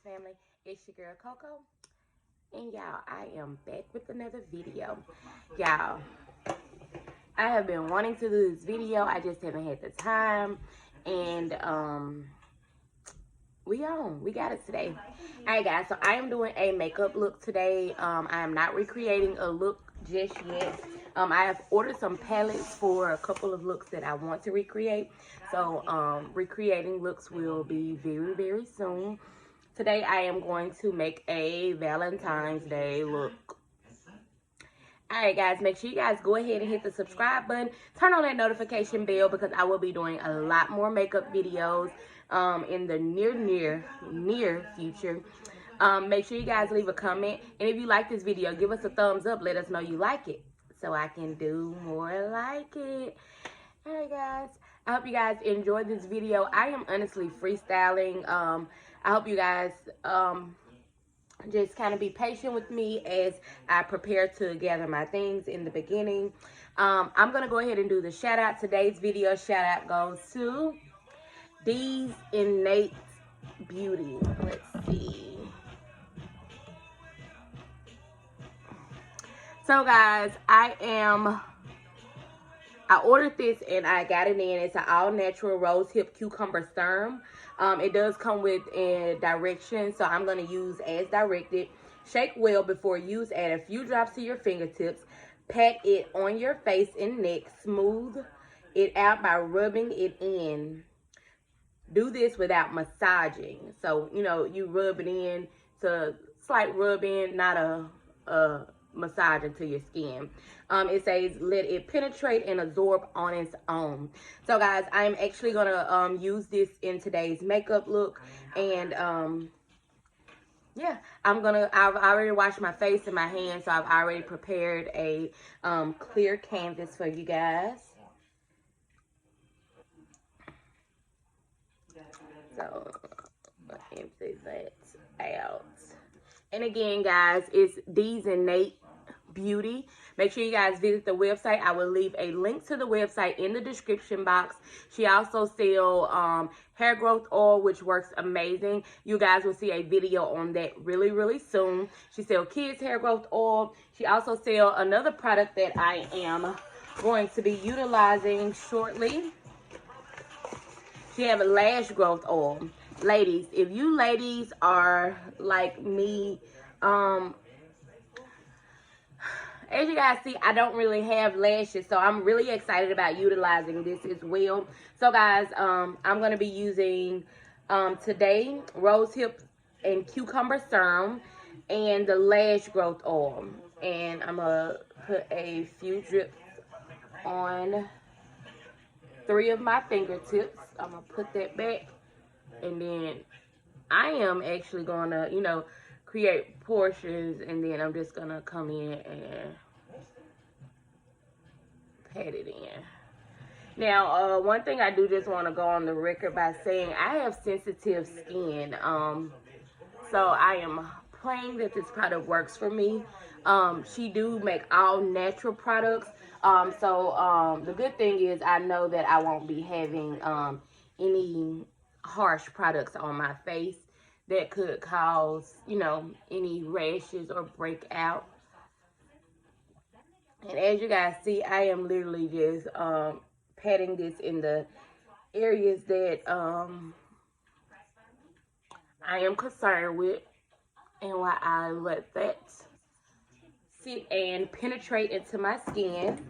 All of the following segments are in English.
Valentines family. It's your girl Coco, and y'all, I am back with another video. Y'all, I have been wanting to do this video. I just haven't had the time, and we got it today. All right, guys, so I am doing a makeup look today. I am not recreating a look just yet. I have ordered some palettes for a couple of looks that I want to recreate. So recreating looks will be very, very soon. Today I am going to make a Valentine's Day look. Alright guys, make sure you guys go ahead and hit the subscribe button. Turn on that notification bell because I will be doing a lot more makeup videos in the near future. Make sure you guys leave a comment. And if you like this video, give us a thumbs up. Let us know you like it so I can do more like it. Alright guys, I hope you guys enjoyed this video. I am honestly freestyling. I hope you guys just kind of be patient with me as I prepare to gather my things in the beginning. I'm going to go ahead and do the shout out. Today's video shout out goes to These Innate Beauty. Let's see. So guys, I ordered this and I got it in. It's an all-natural rose hip cucumber serum. It does come with a direction, so I'm going to use as directed. Shake well before use. Add a few drops to your fingertips. Pat it on your face and neck. Smooth it out by rubbing it in. Do this without massaging. So, you know, you rub it in to slight rub in, not a massage into your skin. It says let it penetrate and absorb on its own. So guys, I'm actually gonna use this in today's makeup look. And yeah, I've already washed my face and my hands, so I've already prepared a clear canvas for you guys. So let me empty that out. And again, guys, it's These Innate Beauty. Make sure you guys visit the website. I will leave a link to the website in the description box. She also sells hair growth oil, which works amazing. You guys will see a video on that really, really soon. She sells kids hair growth oil. She also sells another product that I am going to be utilizing shortly. She have a lash growth oil. Ladies, if you ladies are like me, as you guys see, I don't really have lashes, so I'm really excited about utilizing this as well. So guys, I'm going to be using today rose hip and cucumber serum and the lash growth oil. And I'm going to put a few drips on 3 of my fingertips. I'm going to put that back. And then I am actually going to, you know, create portions, and then I'm just going to come in and pat it in. Now, one thing I do just want to go on the record by saying I have sensitive skin. So I am praying that this product works for me. She do make all natural products. So the good thing is I know that I won't be having any harsh products on my face that could cause, you know, any rashes or breakout. And as you guys see, I am literally just patting this in the areas that I am concerned with. And while I let that sit and penetrate into my skin,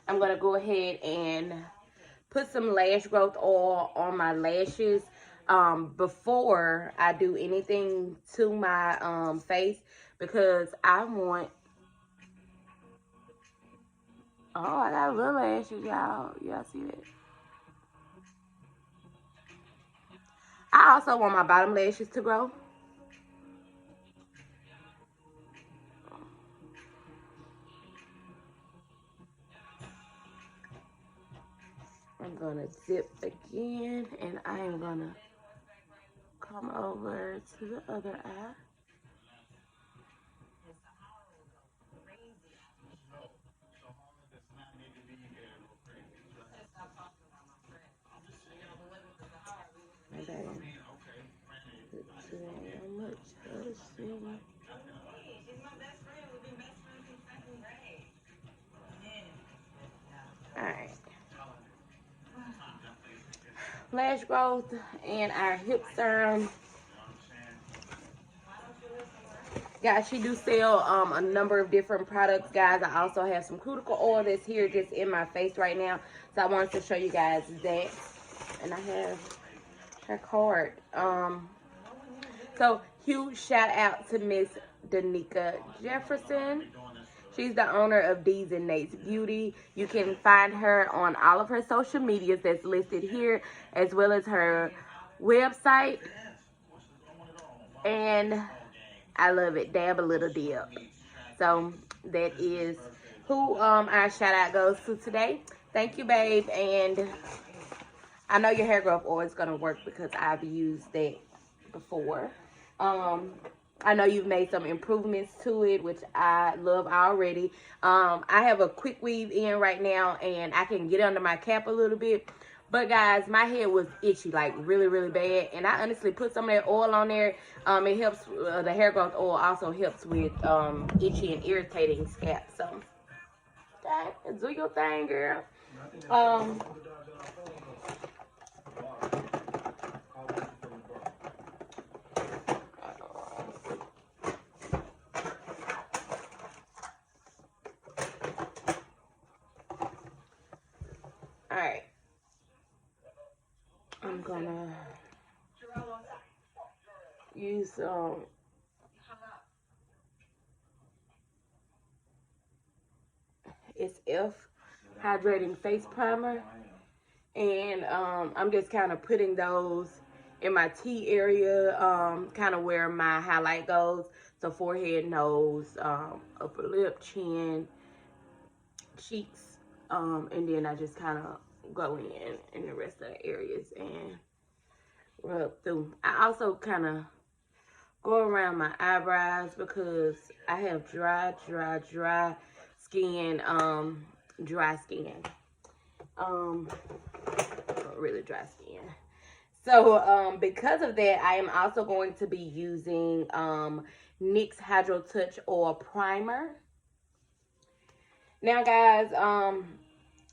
I'm going to go ahead and put some lash growth oil on my lashes before I do anything to my face, because I want... Oh, I got little lashes, y'all. Y'all see that? I also want my bottom lashes to grow. I'm gonna dip again, and I am gonna come over to the other eye. And then put some Flash growth and our hip serum. Guys, she do sell a number of different products, guys. I also have some cuticle oil that's here just in my face right now. So I wanted to show you guys that. And I have her card. So huge shout out to Miss Danica Jefferson. She's the owner of D's and Nate's Beauty. You can find her on all of her social medias that's listed here, as well as her website. And I love it. Dab a little dip. So that is who our shout out goes to today. Thank you, babe. And I know your hair growth oil is going to work because I've used that before. I know you've made some improvements to it, which I love already. I have a quick weave in right now, and I can get under my cap a little bit. But guys, my head was itchy, like really, really bad. And I honestly put some of that oil on there. It helps, the hair growth oil also helps with itchy and irritating scalp. So, okay, do your thing, girl. Alright. I'm gonna use SF hydrating face primer, and I'm just kind of putting those in my T area, kind of where my highlight goes. So forehead, nose, upper lip, chin, cheeks, and then I just kind of go in the rest of the areas and rub through. I also kind of go around my eyebrows because I have dry skin, really dry skin. So because of that, I am also going to be using NYX Hydro Touch Oil Primer. Now guys,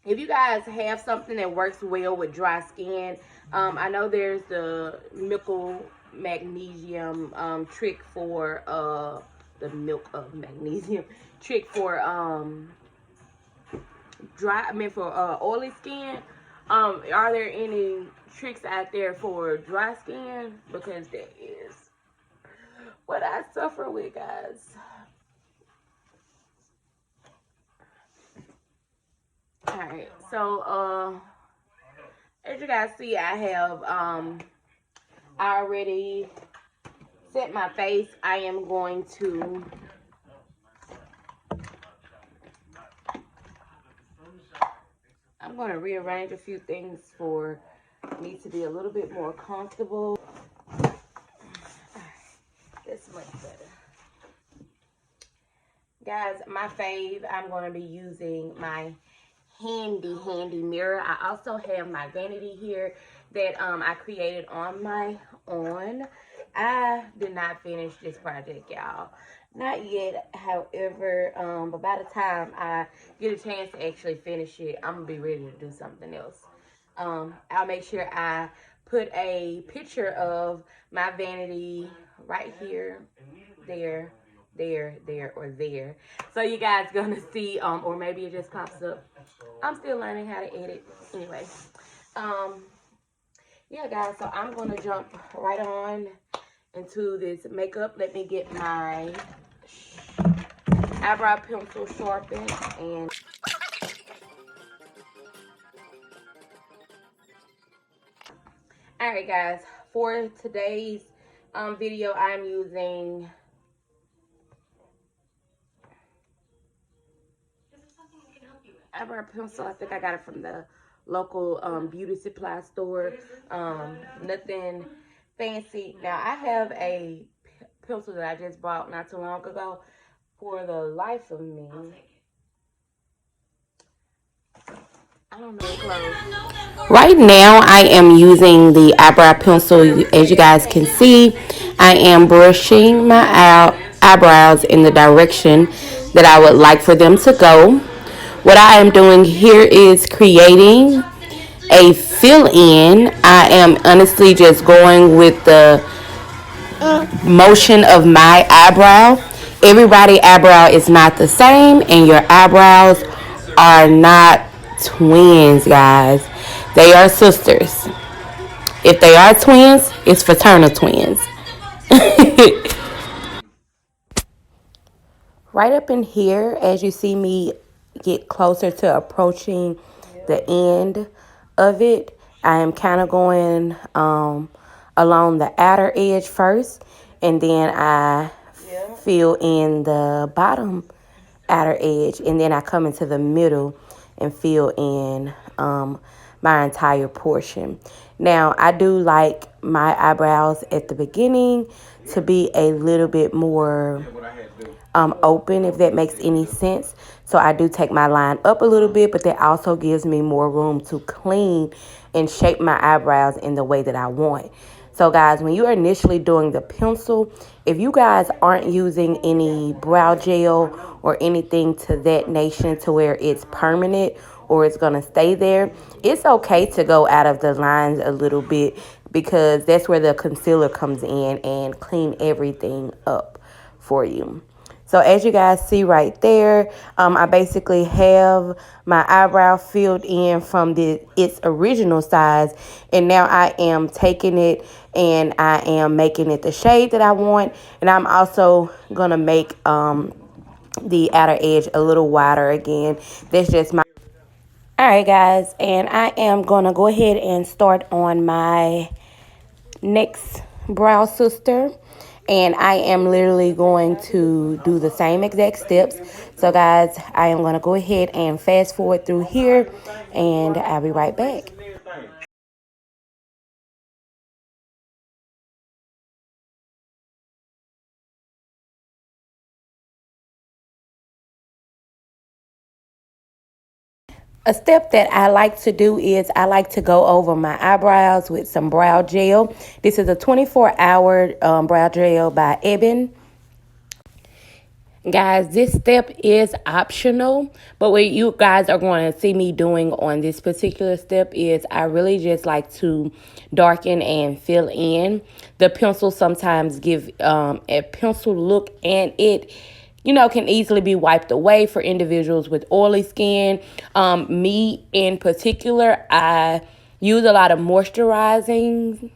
if you guys have something that works well with dry skin, I know there's the Milk Magnesium trick for the milk of magnesium trick for oily skin. Are there any tricks out there for dry skin? Because there is what I suffer with, guys. Alright, so as you guys see, I have already set my face. I am going to rearrange a few things for me to be a little bit more comfortable. That's much better. Guys, my fave, I'm going to be using my handy mirror. I also have my vanity here that I created on my own. I did not finish this project, y'all. Not yet, however, but by the time I get a chance to actually finish it, I'm gonna be ready to do something else. I'll make sure I put a picture of my vanity right here, there, or there. So you guys gonna see, or maybe it just pops up. I'm still learning how to edit. Anyway, yeah, guys, so I'm gonna jump right on into this makeup. Let me get my eyebrow pencil sharpened and alright guys, for today's video, I'm using eyebrow pencil. I think I got it from the local beauty supply store. Nothing fancy. Now I have a pencil that I just bought not too long ago. For the life of me, I don't know clothes. Right now I am using the eyebrow pencil. As you guys can see, I am brushing my eyebrows in the direction that I would like for them to go. What I am doing here is creating a fill in, I am honestly just going with the motion of my eyebrow. Everybody's eyebrow is not the same, and your eyebrows are not twins, guys. They are sisters. If they are twins, it's fraternal twins. Right up in here, as you see me get closer to approaching the end of it, I am kind of going along the outer edge first, and then I fill in the bottom outer edge, and then I come into the middle and fill in my entire portion. Now, I do like my eyebrows at the beginning to be a little bit more open, if that makes any sense. So I do take my line up a little bit, but that also gives me more room to clean and shape my eyebrows in the way that I want. So guys, when you are initially doing the pencil, if you guys aren't using any brow gel or anything to that nation to where it's permanent or it's going to stay there, it's okay to go out of the lines a little bit, because that's where the concealer comes in and clean everything up for you. So as you guys see right there, I basically have my eyebrow filled in from its original size. And now I am taking it and I am making it the shade that I want. And I'm also going to make the outer edge a little wider again. That's just my... All right, guys. And I am going to go ahead and start on my next brow sister, and I am literally going to do the same exact steps. So guys, I am going to go ahead and fast forward through here, and I'll be right back. A step that I like to do is I like to go over my eyebrows with some brow gel. This is a 24-hour brow gel by Eben. Guys, this step is optional, but what you guys are going to see me doing on this particular step is I really just like to darken and fill in. The pencil sometimes give a pencil look, and it, you know, can easily be wiped away for individuals with oily skin. Me in particular, I use a lot of moisturizing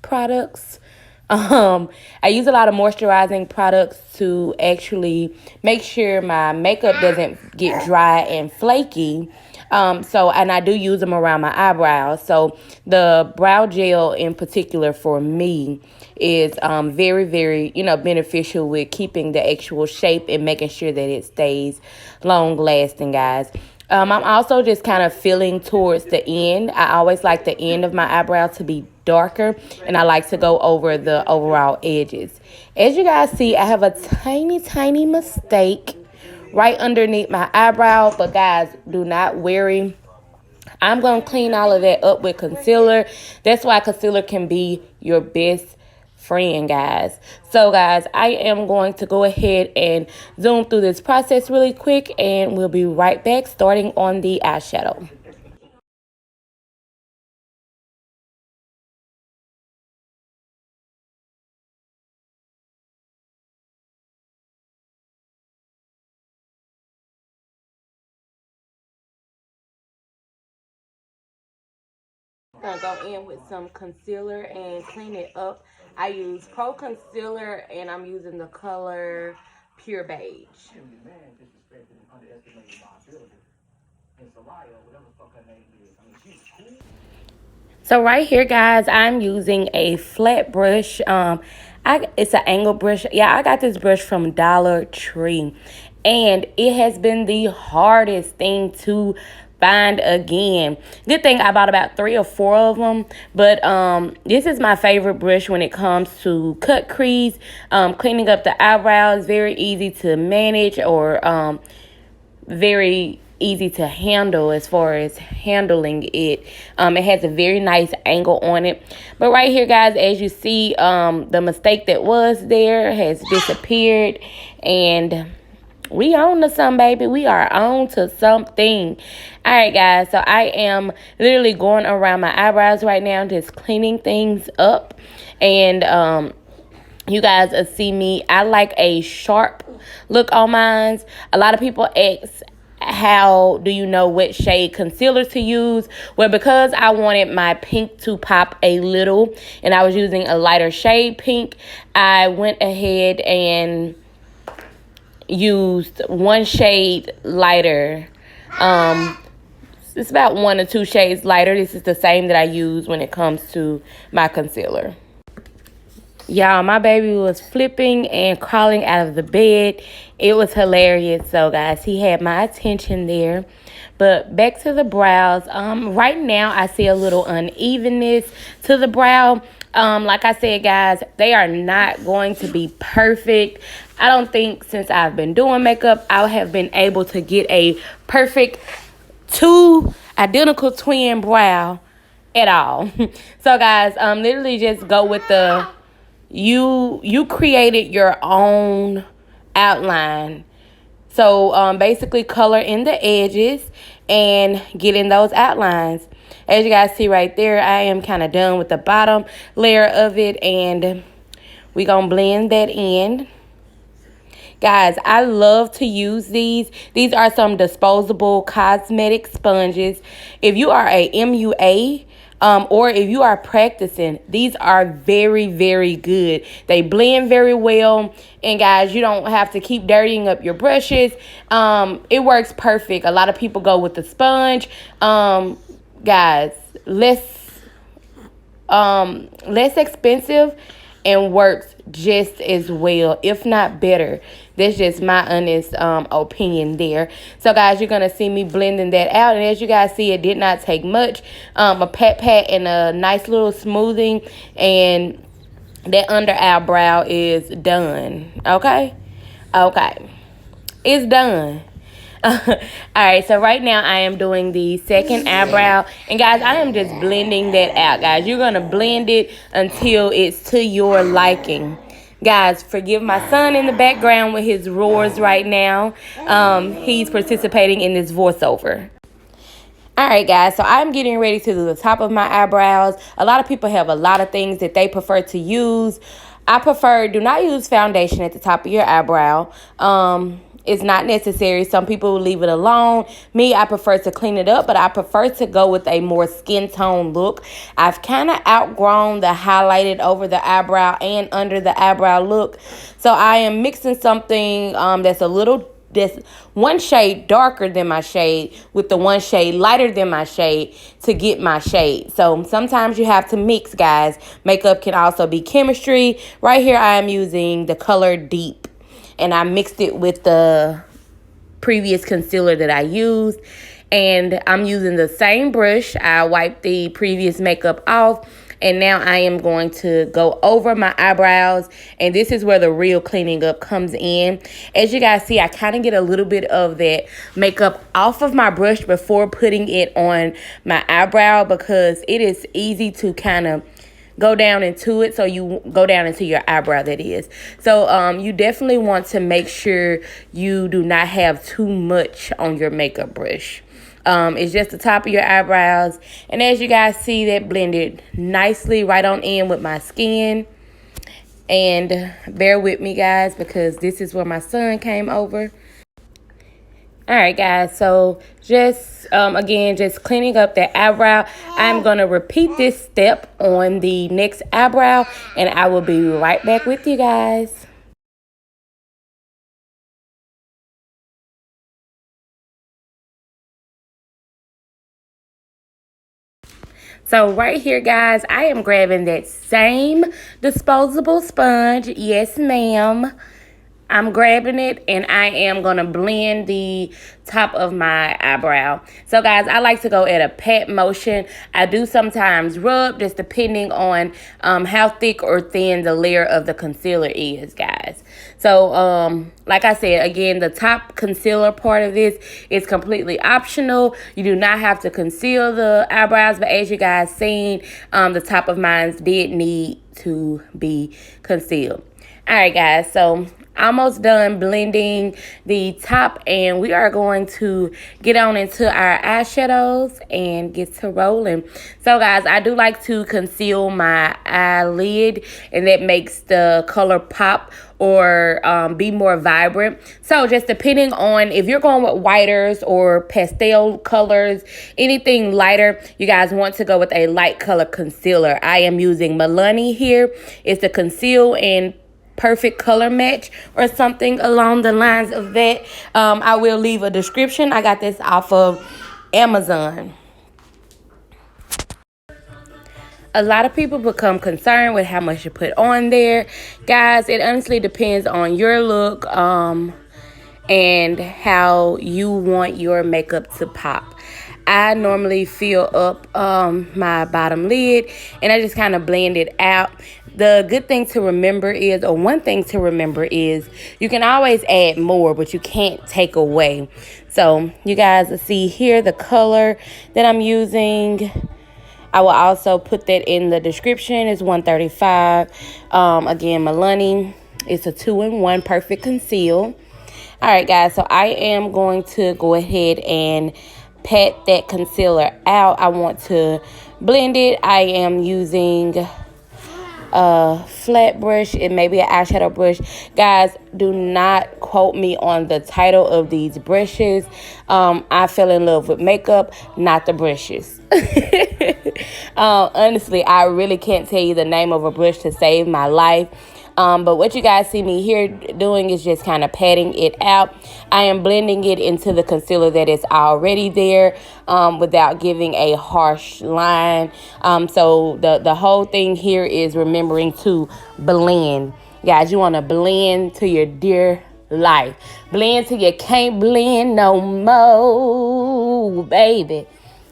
products. I use a lot of moisturizing products to actually make sure my makeup doesn't get dry and flaky. And I do use them around my eyebrows. So the brow gel in particular for me is very, very, beneficial with keeping the actual shape and making sure that it stays long lasting, guys. I'm also just kind of filling towards the end. I always like the end of my eyebrow to be darker, and I like to go over the overall edges. As you guys see, I have a tiny, tiny mistake right underneath my eyebrow, but guys, do not worry. I'm going to clean all of that up with concealer. That's why concealer can be your best friend, guys. So guys, I am going to go ahead and zoom through this process really quick, and we'll be right back starting on the eyeshadow. I'm gonna go in with some concealer and clean it up. I use Pro Concealer, and I'm using the color Pure Beige. So right here, guys, I'm using a flat brush. It's an angle brush. Yeah, I got this brush from Dollar Tree, and it has been the hardest thing to find again. Good thing I bought about 3 or 4 of them, but this is my favorite brush when it comes to cut crease, cleaning up the eyebrows. Very easy to manage, or very easy to handle as far as handling it. It has a very nice angle on it. But right here, guys, as you see, the mistake that was there has disappeared, and We on to something, baby. We are on to something. All right, guys. So I am literally going around my eyebrows right now, just cleaning things up. And you guys will see me. I like a sharp look on mine. A lot of people ask, how do you know what shade concealer to use? Well, because I wanted my pink to pop a little and I was using a lighter shade pink, I went ahead and used one shade lighter. It's about 1 or 2 shades lighter. This is the same that I use when it comes to my concealer. Y'all, my baby was flipping and crawling out of the bed. It was hilarious. So, guys, he had my attention there. But back to the brows. Right now, I see a little unevenness to the brow. Like I said, guys, they are not going to be perfect. I don't think since I've been doing makeup, I have been able to get a perfect 2 identical twin brow at all. So, guys, literally just go with the... You created your own outline. So basically color in the edges and get in those outlines. As you guys see right there, I am kind of done with the bottom layer of it, and we gonna blend that in. Guys, I love to use these. These are some disposable cosmetic sponges. If you are a MUA, or if you are practicing, these are very, very good. They blend very well. And guys, you don't have to keep dirtying up your brushes. It works perfect. A lot of people go with the sponge. Guys, less expensive and works just as well, if not better. That's just my honest opinion there. So, guys, you're going to see me blending that out. And as you guys see, it did not take much. A pat and a nice little smoothing. And that under eyebrow is done. Okay? Okay. It's done. Alright, so right now I am doing the second eyebrow. And guys, I am just blending that out, guys. You're going to blend it until it's to your liking. Guys, forgive my son in the background with his roars right now. He's participating in this voiceover. Alright, guys, so I'm getting ready to do the top of my eyebrows. A lot of people have a lot of things that they prefer to use. I prefer, do not use foundation at the top of your eyebrow. It's not necessary. Some people will leave it alone. Me, I prefer to clean it up, but I prefer to go with a more skin tone look. I've kind of outgrown the highlighted over the eyebrow and under the eyebrow look. So I am mixing something that's one shade darker than my shade with the one shade lighter than my shade to get my shade. So sometimes you have to mix, guys. Makeup can also be chemistry. Right here I am using the color Deep. And I mixed it with the previous concealer that I used. And I'm using the same brush. I wiped the previous makeup off. And now I am going to go over my eyebrows. And this is where the real cleaning up comes in. As you guys see, I kind of get a little bit of that makeup off of my brush before putting it on my eyebrow, because it is easy to kind of go down into it. So you go down into your eyebrow, that is. So you definitely want to make sure you do not have too much on your makeup brush. It's just the top of your eyebrows. And as you guys see, that blended nicely right on in with my skin. And bear with me, guys, because this is where my son came over. All right, guys, so just, again, just cleaning up that eyebrow. I'm going to repeat this step on the next eyebrow, and I will be right back with you guys. So right here, guys, I am grabbing that same disposable sponge. Yes, ma'am. I'm grabbing it and I am going to blend the top of my eyebrow. So, guys, I like to go at a pat motion. I do sometimes rub, just depending on how thick or thin the layer of the concealer is, guys. So, like I said, again, the top concealer part of this is completely optional. You do not have to conceal the eyebrows, but as you guys seen, the top of mine did need to be concealed. All right, guys, so almost done blending the top, and we are going to get on into our eyeshadows and get to rolling. So guys, I do like to conceal my eyelid, and that makes the color pop or be more vibrant. So just depending on if you're going with whiters or pastel colors, anything lighter, you guys want to go with a light color concealer. I am using Milani here. It's the conceal and perfect color match or something along the lines of that. I will leave a description. I got this off of Amazon. A lot of people become concerned with how much you put on there. Guys, it honestly depends on your look and how you want your makeup to pop. I normally fill up my bottom lid, and I just kind of blend it out. The good thing to remember is, or one thing to remember is, you can always add more, but you can't take away. So you guys will see here the color that I'm using. I will also put that in the description. It's 135. Again, Milani. It's a 2-in-1 perfect conceal. All right, guys. So I am going to go ahead and pat that concealer out. I want to blend it. I am using a flat brush. It may be an eyeshadow brush. Guys, do not quote me on the title of these brushes. I fell in love with makeup, not the brushes. Honestly, I really can't tell you the name of a brush to save my life. But what you guys see me here doing is just kind of patting it out. I am blending it into the concealer that is already there without giving a harsh line. So the whole thing here is remembering to blend. Guys, you want to blend to your dear life. Blend till you can't blend no more, baby.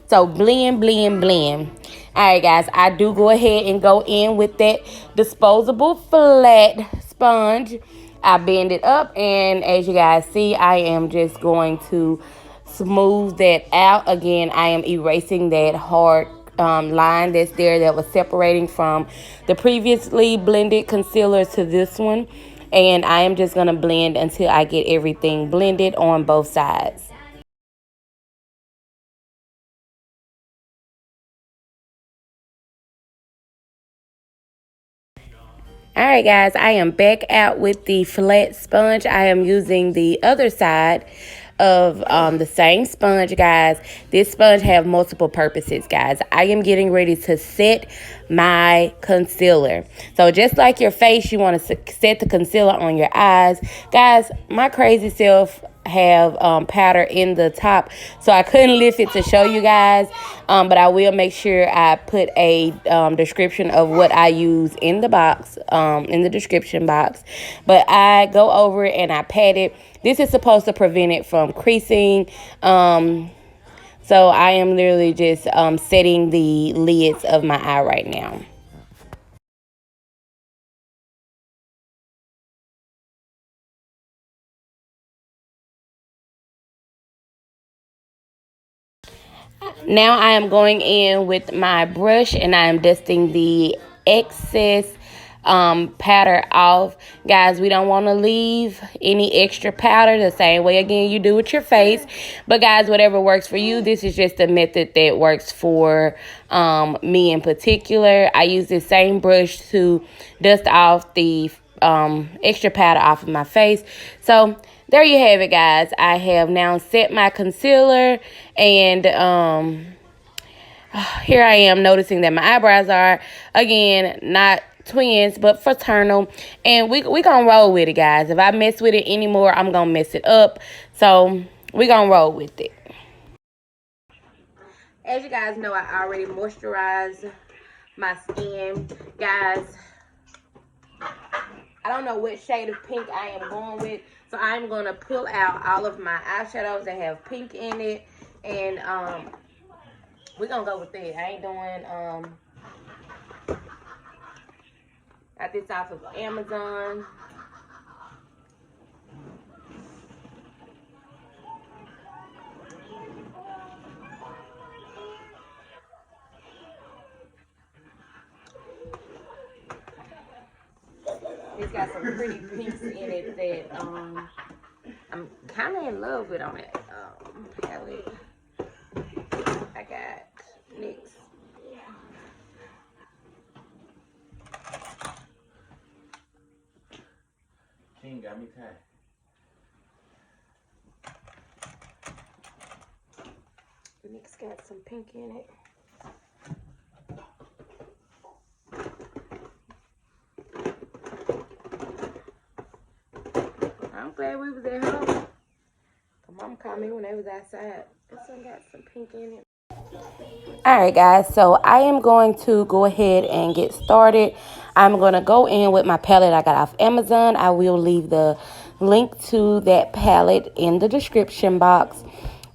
So blend, blend, blend. All right, guys, I do go ahead and go in with that disposable flat sponge. I bend it up, and as you guys see, I am just going to smooth that out. Again, I am erasing that hard line that's there that was separating from the previously blended concealer to this one. And I am just going to blend until I get everything blended on both sides. All right, guys, I am back out with the flat sponge. I am using the other side of the same sponge, guys. This sponge have multiple purposes, guys. I am getting ready to set my concealer. So just like your face, you want to set the concealer on your eyes. Guys, my crazy self have powder in the top, so I couldn't lift it to show you guys, but I will make sure I put a description of what I use in the box, in the description box. But I go over it and I pat it. This is supposed to prevent it from creasing. So I am literally just setting the lids of my eye right now. Now I am going in with my brush, and I am dusting the excess powder off. Guys, we don't want to leave any extra powder, the same way again you do with your face. But guys, whatever works for you, this is just a method that works for me in particular. I use this same brush to dust off the extra powder off of my face. So there you have it, guys. I have now set my concealer, and here I am noticing that my eyebrows are, again, not twins, but fraternal. And we gonna roll with it, guys. If I mess with it anymore, I'm gonna mess it up. So we gonna roll with it. As you guys know, I already moisturized my skin. Guys, I don't know what shade of pink I am going with, so I'm going to pull out all of my eyeshadows that have pink in it, and we're going to go with that. I ain't doing, got this off of Amazon. It's got some pretty pinks in it that I'm kind of in love with on it. Palette. I got next. King got me tired. The next got some pink in it. I'm glad we was at home. Mom called me when they was outside. This one got some pink in it. Alright guys, so I am going to go ahead and get started. I'm going to go in with my palette I got off Amazon. I will leave the link to that palette in the description box.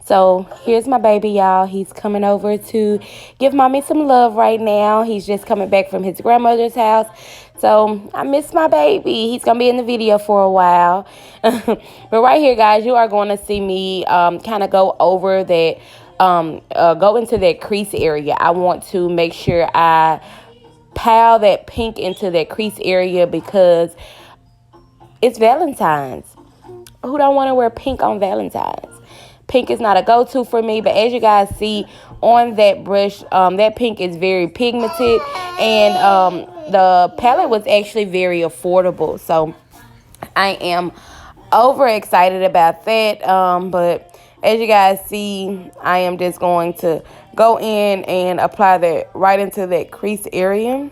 So here's my baby, y'all. He's coming over to give mommy some love right now. He's just coming back from his grandmother's house. So I miss my baby. He's going to be in the video for a while. But right here, guys, you are going to see me kind of go over that. Go into that crease area. I want to make sure I pile that pink into that crease area because it's Valentine's. Who don't want to wear pink on Valentine's? Pink is not a go-to for me, but as you guys see on that brush, that pink is very pigmented, and the palette was actually very affordable. So I am overexcited about that, but as you guys see, I am just going to go in and apply that right into that crease area.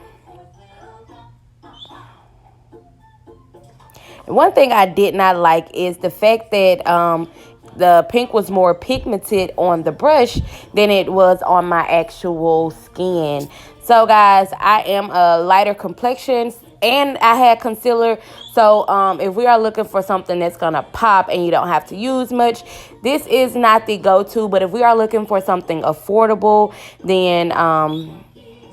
One thing I did not like is the fact that the pink was more pigmented on the brush than it was on my actual skin. So guys, I am a lighter complexion and I had concealer. So if we are looking for something that's gonna pop and you don't have to use much, this is not the go-to. But if we are looking for something affordable, then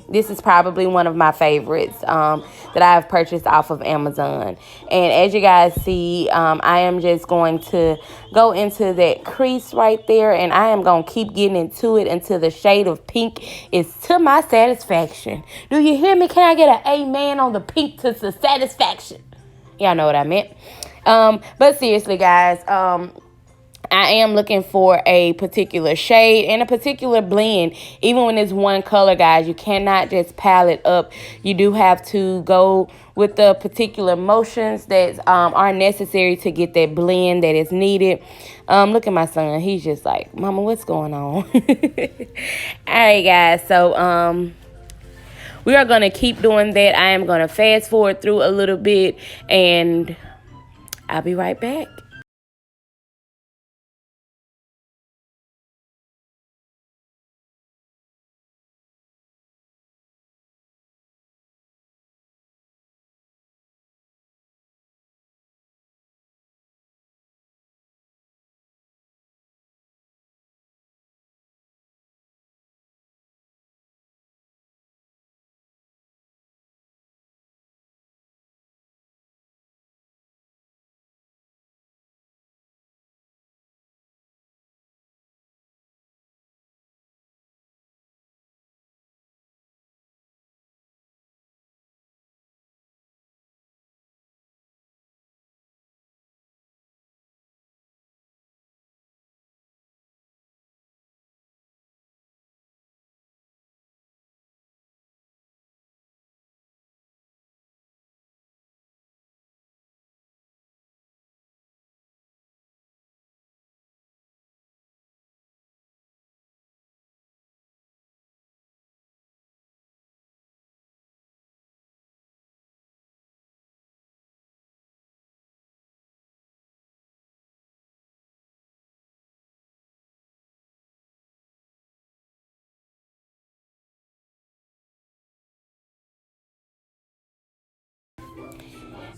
this is probably one of my favorites that I've purchased off of Amazon. And as you guys see, I am just going to go into that crease right there. And I am going to keep getting into it until the shade of pink is to my satisfaction. Do you hear me? Can I get an amen on the pink to the satisfaction? Y'all know what I meant. But seriously, guys, I am looking for a particular shade and a particular blend. Even when it's one color, guys, you cannot just pile it up. You do have to go with the particular motions that are necessary to get that blend that is needed. Look at my son. He's just like, Mama, what's going on? All right, guys. So we are going to keep doing that. I am going to fast forward through a little bit, and I'll be right back.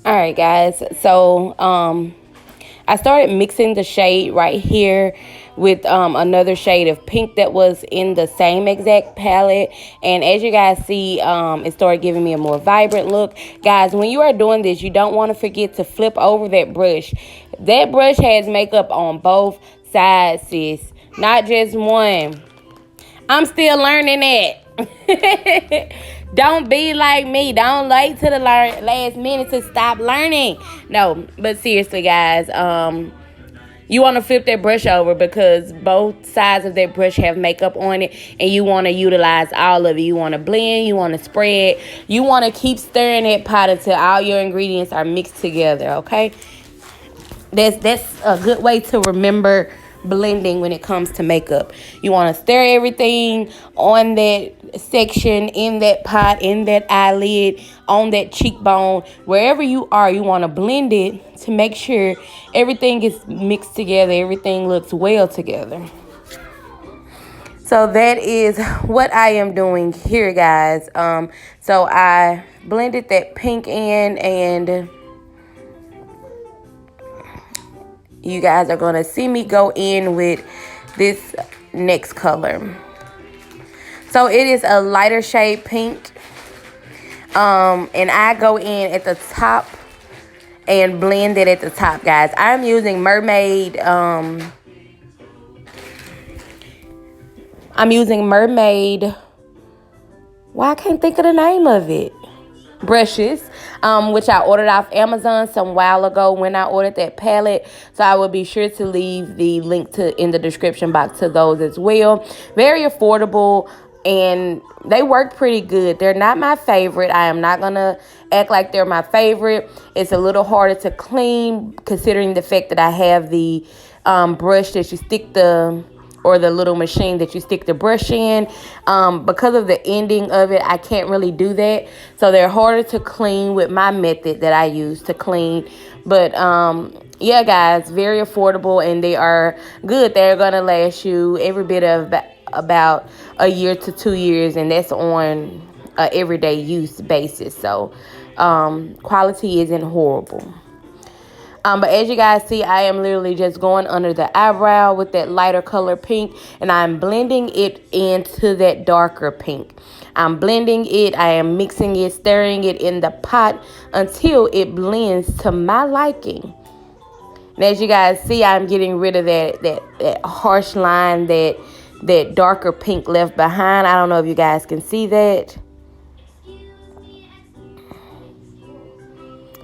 All right, guys. So I started mixing the shade right here with another shade of pink that was in the same exact palette. And as you guys see, it started giving me a more vibrant look. Guys, when you are doing this, you don't want to forget to flip over that brush. That brush has makeup on both sides, sis. Not just one. I'm still learning it. Don't be like me. Don't wait to the last minute to stop learning. No, but seriously, guys, you want to flip that brush over because both sides of that brush have makeup on it, and you want to utilize all of it. You want to blend, you want to spread, you want to keep stirring that pot until all your ingredients are mixed together, okay? That's a good way to remember blending when it comes to makeup. You want to stir everything on that section, in that pot, in that eyelid, on that cheekbone, wherever you are. You want to blend it to make sure everything is mixed together, everything looks well together. So that is what I am doing here, guys. So I blended that pink in, and you guys are going to see me go in with this next color. So it is a lighter shade pink. And I go in at the top and blend it at the top, guys. I'm using Mermaid. I'm using Mermaid. Why I can't think of the name of it. Brushes, which I ordered off Amazon some while ago when I ordered that palette. So I will be sure to leave the link in the description box to those as well. Very affordable, and they work pretty good. They're not my favorite. I am not gonna act like they're my favorite. It's a little harder to clean considering the fact that I have the brush that you stick the little machine that you stick the brush in. Because of the ending of it, I can't really do that. So they're harder to clean with my method that I use to clean. But yeah, guys, very affordable, and they are good. They're going to last you every bit of about a year to 2 years, and that's on a everyday use basis. So quality isn't horrible. But as you guys see, I am literally just going under the eyebrow with that lighter color pink, and I'm blending it into that darker pink. I'm blending it, I am mixing it, stirring it in the pot until it blends to my liking. And as you guys see, I'm getting rid of that harsh line that darker pink left behind. I don't know if you guys can see that.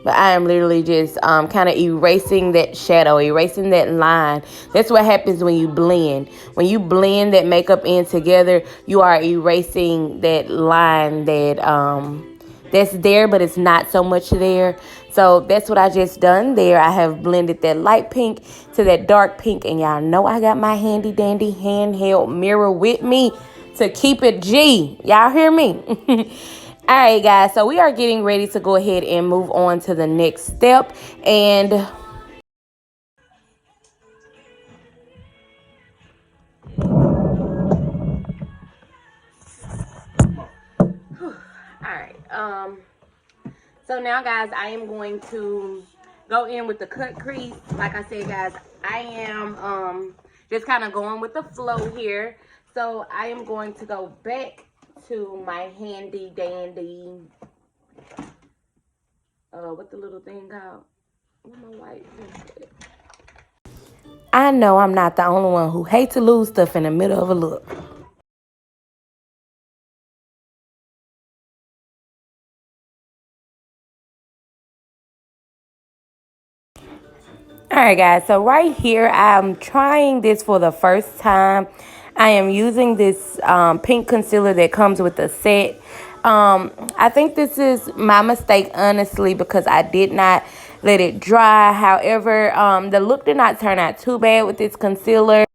But I am literally just kind of erasing that shadow, erasing that line. That's what happens when you blend. When you blend that makeup in together, you are erasing that line that's there, but it's not so much there. So that's what I just done there. I have blended that light pink to that dark pink. And y'all know I got my handy dandy handheld mirror with me to keep it G. Y'all hear me? All right, guys, so we are getting ready to go ahead and move on to the next step. And all right, so now, guys, I am going to go in with the cut crease. Like I said, guys, I am just kind of going with the flow here. So I am going to go back to my handy dandy what the little thing called? What my white pencil? I know I'm not the only one who hates to lose stuff in the middle of a look. All right, guys, so right here I'm trying this for the first time. I am using this pink concealer that comes with the set. I think this is my mistake, honestly, because I did not let it dry. However, the look did not turn out too bad with this concealer. All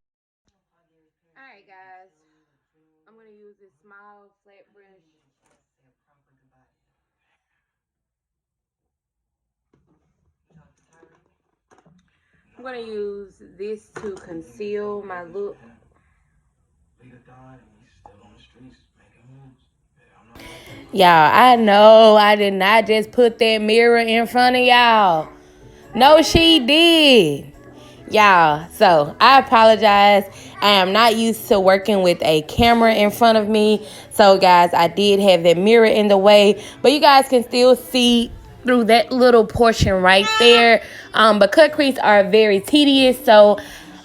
right, guys, I'm going to use this small flat brush. I'm going to use this to conceal my look. Y'all, I know I did not just put that mirror in front of y'all. No, she did. Y'all, so I apologize. I am not used to working with a camera in front of me. So, guys, I did have that mirror in the way. But you guys can still see through that little portion right there. But cut crease are very tedious. So,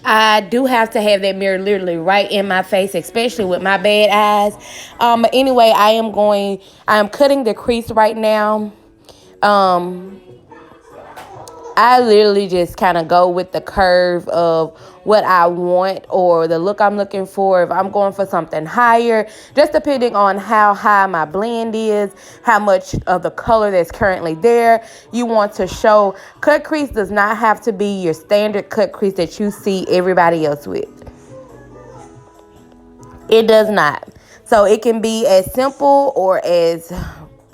I do have to have that mirror literally right in my face, especially with my bad eyes. But anyway, I am cutting the crease right now. Um, I literally just kind of go with the curve of what I want or the look I'm looking for. If I'm going for something higher, just depending on how high my blend is, how much of the color that's currently there, you want to show. Cut crease does not have to be your standard cut crease that you see everybody else with. It does not. So it can be as simple or as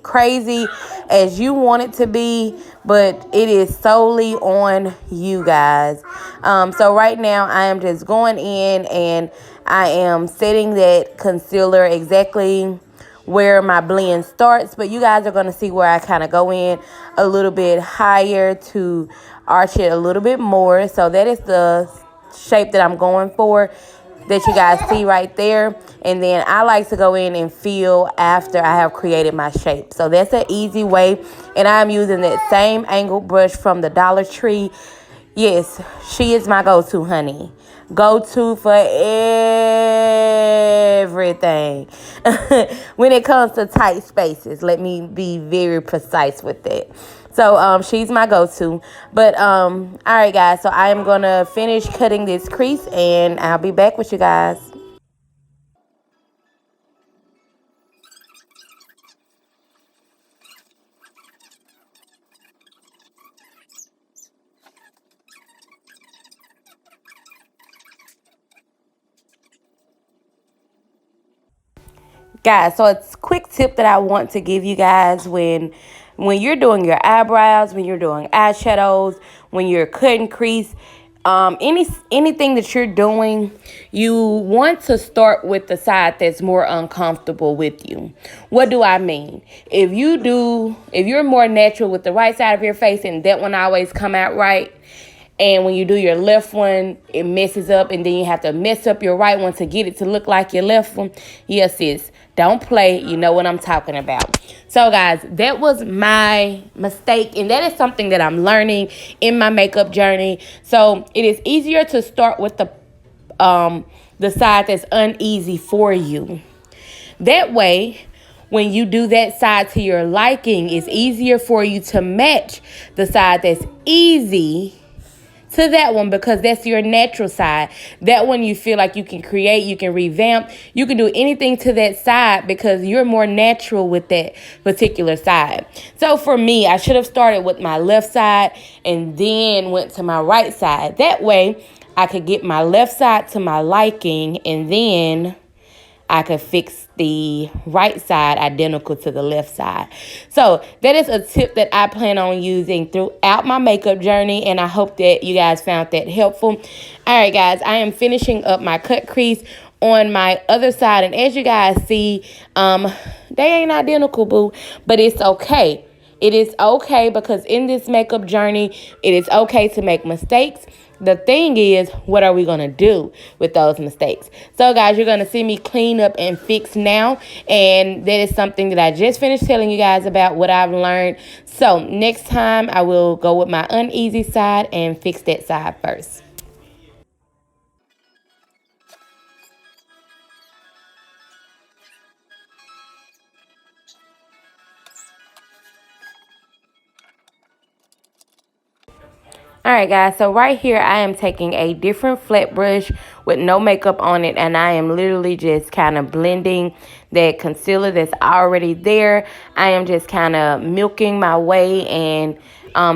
crazy as you want it to be, but it is solely on you guys. So right now I am just going in and I am setting that concealer exactly where my blend starts, but you guys are going to see where I kind of go in a little bit higher to arch it a little bit more. So that is the shape that I'm going for, that you guys see right there. And then I like to go in and fill after I have created my shape. So that's an easy way. And I'm using that same angled brush from the Dollar Tree. Yes, she is my go-to, honey. Go-to for everything. When it comes to tight spaces, let me be very precise with that. So she's my go-to. But all right, guys. So I am gonna finish cutting this crease, and I'll be back with you guys. Guys, so it's a quick tip that I want to give you guys when you're doing your eyebrows, when you're doing eyeshadows, when you're cutting crease, anything that you're doing, you want to start with the side that's more uncomfortable with you. What do I mean? If you're more natural with the right side of your face and that one always come out right, and when you do your left one, it messes up, and then you have to mess up your right one to get it to look like your left one. Yes, sis. Don't play. You know what I'm talking about. So, guys, that was my mistake, and that is something that I'm learning in my makeup journey. So, it is easier to start with the side that's uneasy for you. That way, when you do that side to your liking, it's easier for you to match the side that's easy to that one, because that's your natural side. That one you feel like you can create, you can revamp, you can do anything to that side because you're more natural with that particular side. So for me, I should have started with my left side and then went to my right side. That way I could get my left side to my liking, and then I could fix the right side identical to the left side. So that is a tip that I plan on using throughout my makeup journey, and I hope that you guys found that helpful. All right, guys, I am finishing up my cut crease on my other side, and as you guys see, they ain't identical, boo, but it's okay. It is okay, because in this makeup journey, it is okay to make mistakes. The thing is, what are we going to do with those mistakes? So, guys, you're going to see me clean up and fix now. And that is something that I just finished telling you guys about what I've learned. So, next time, I will go with my uneasy side and fix that side first. All right, guys, so right here I am taking a different flat brush with no makeup on it, and I am literally just kind of blending that concealer that's already there. I am just kind of milking my way and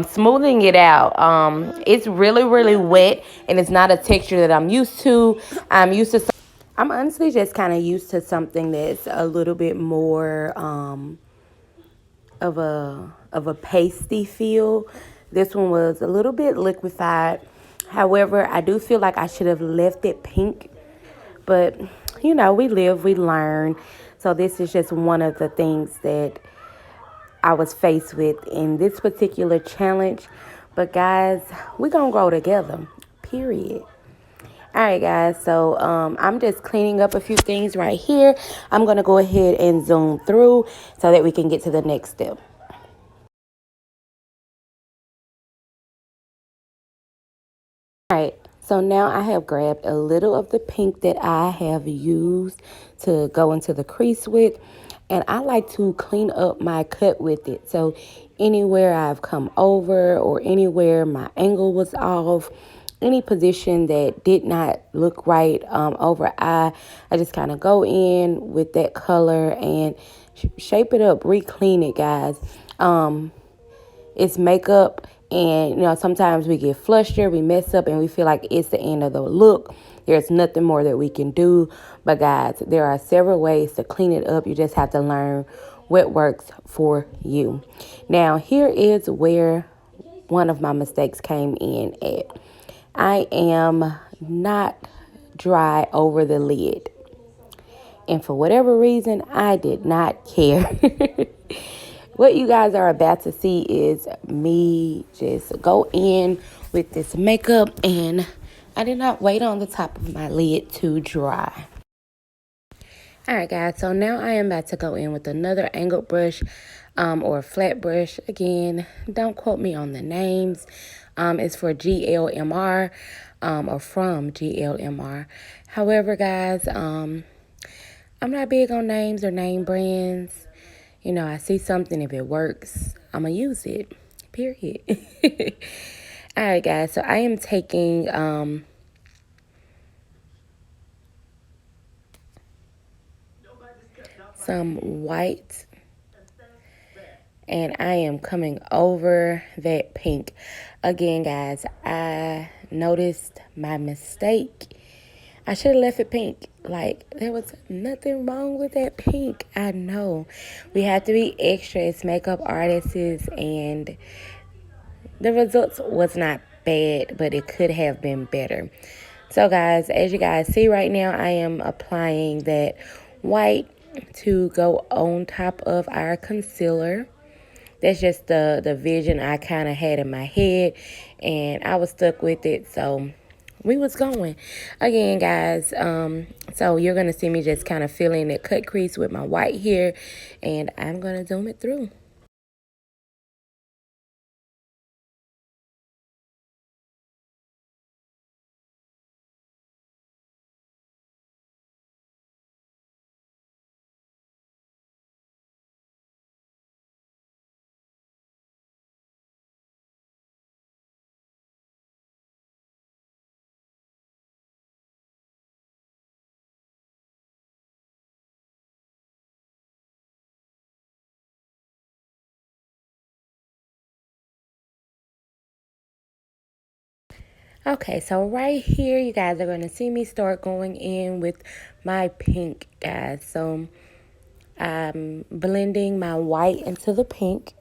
smoothing it out. It's really, really wet, and it's not a texture that I'm used to. I'm honestly just kind of used to something that's a little bit more of a pasty feel. This one was a little bit liquefied. However, I do feel like I should have left it pink, but we live, we learn. So this is just one of the things that I was faced with in this particular challenge. But guys, we're gonna grow together, period. All right, guys, so I'm just cleaning up a few things right here. I'm going to go ahead and zoom through so that we can get to the next step. All right, So now I have grabbed a little of the pink that I have used to go into the crease with. And I like to clean up my cut with it. So anywhere I've come over or anywhere my angle was off, any position that did not look right over I just kind of go in with that color and shape it up, re-clean it, guys. It's makeup, and sometimes we get flustered, we mess up, and we feel like it's the end of the look. There's nothing more that we can do. But guys, there are several ways to clean it up. You just have to learn what works for you. Now, here is where one of my mistakes came in at. I am not dry over the lid. And for whatever reason, I did not care. What you guys are about to see is me just go in with this makeup, and I did not wait on the top of my lid to dry. Alright guys, so now I am about to go in with another angled brush or a flat brush. Again, don't quote me on the names. It's for GLMR or from GLMR. However, guys, I'm not big on names or name brands. I see something, if it works, I'm going to use it, period. All right, guys, so I am taking some white, and I am coming over that pink. Again, guys, I noticed my mistake. I should have left it pink. Like, there was nothing wrong with that pink. I know. We have to be extra as makeup artists, and the results was not bad, but it could have been better. So, guys, as you guys see right now, I am applying that white to go on top of our concealer. That's just the vision I kind of had in my head, and I was stuck with it, so we was going. Again, guys, so you're going to see me just kind of filling that cut crease with my white here, and I'm going to zoom it through. Okay, so right here, you guys are going to see me start going in with my pink, guys. So I'm blending my white into the pink.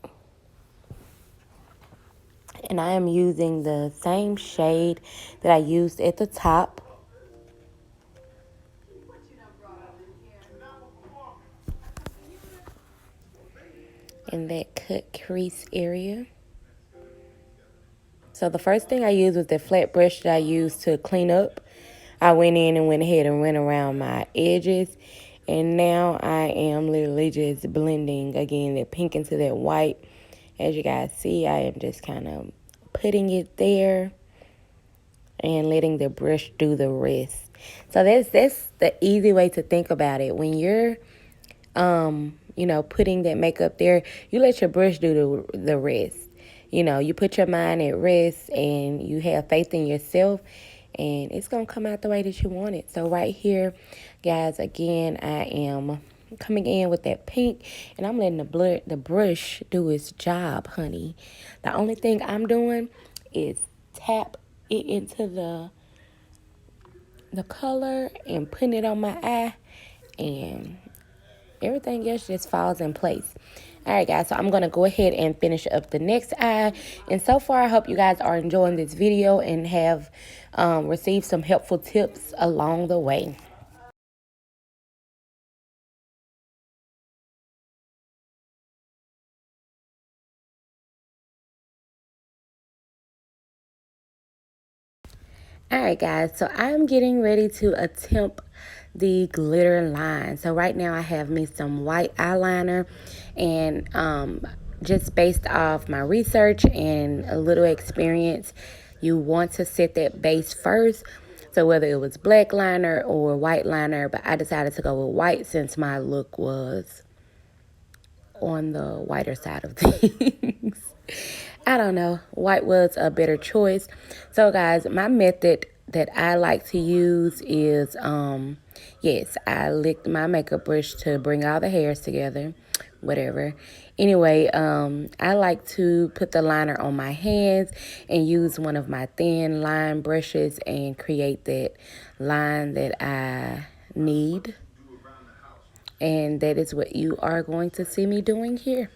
And I am using the same shade that I used at the top. In that cut crease area. So the first thing I used was the flat brush that I used to clean up. I went in and went ahead and went around my edges. And now I am literally just blending, again, that pink into that white. As you guys see, I am just kind of putting it there and letting the brush do the rest. So that's the easy way to think about it. When you're putting that makeup there, you let your brush do the rest. You put your mind at rest and you have faith in yourself, and it's going to come out the way that you want it. So right here, guys, again, I am coming in with that pink, and I'm letting the brush do its job, honey. The only thing I'm doing is tap it into the color and putting it on my eye, and everything else just falls in place. All right, guys, so I'm going to go ahead and finish up the next eye. And so far, I hope you guys are enjoying this video and have received some helpful tips along the way. All right, guys, so I'm getting ready to attempt the glitter line. So right now I have me some white eyeliner, and just based off my research and a little experience, you want to set that base first. So whether it was black liner or white liner, but I decided to go with white since my look was on the whiter side of things. I don't know. White was a better choice. So guys, my method that I like to use is yes, I licked my makeup brush to bring all the hairs together. Whatever. Anyway, I like to put the liner on my hands and use one of my thin line brushes and create that line that I need. And that is what you are going to see me doing here.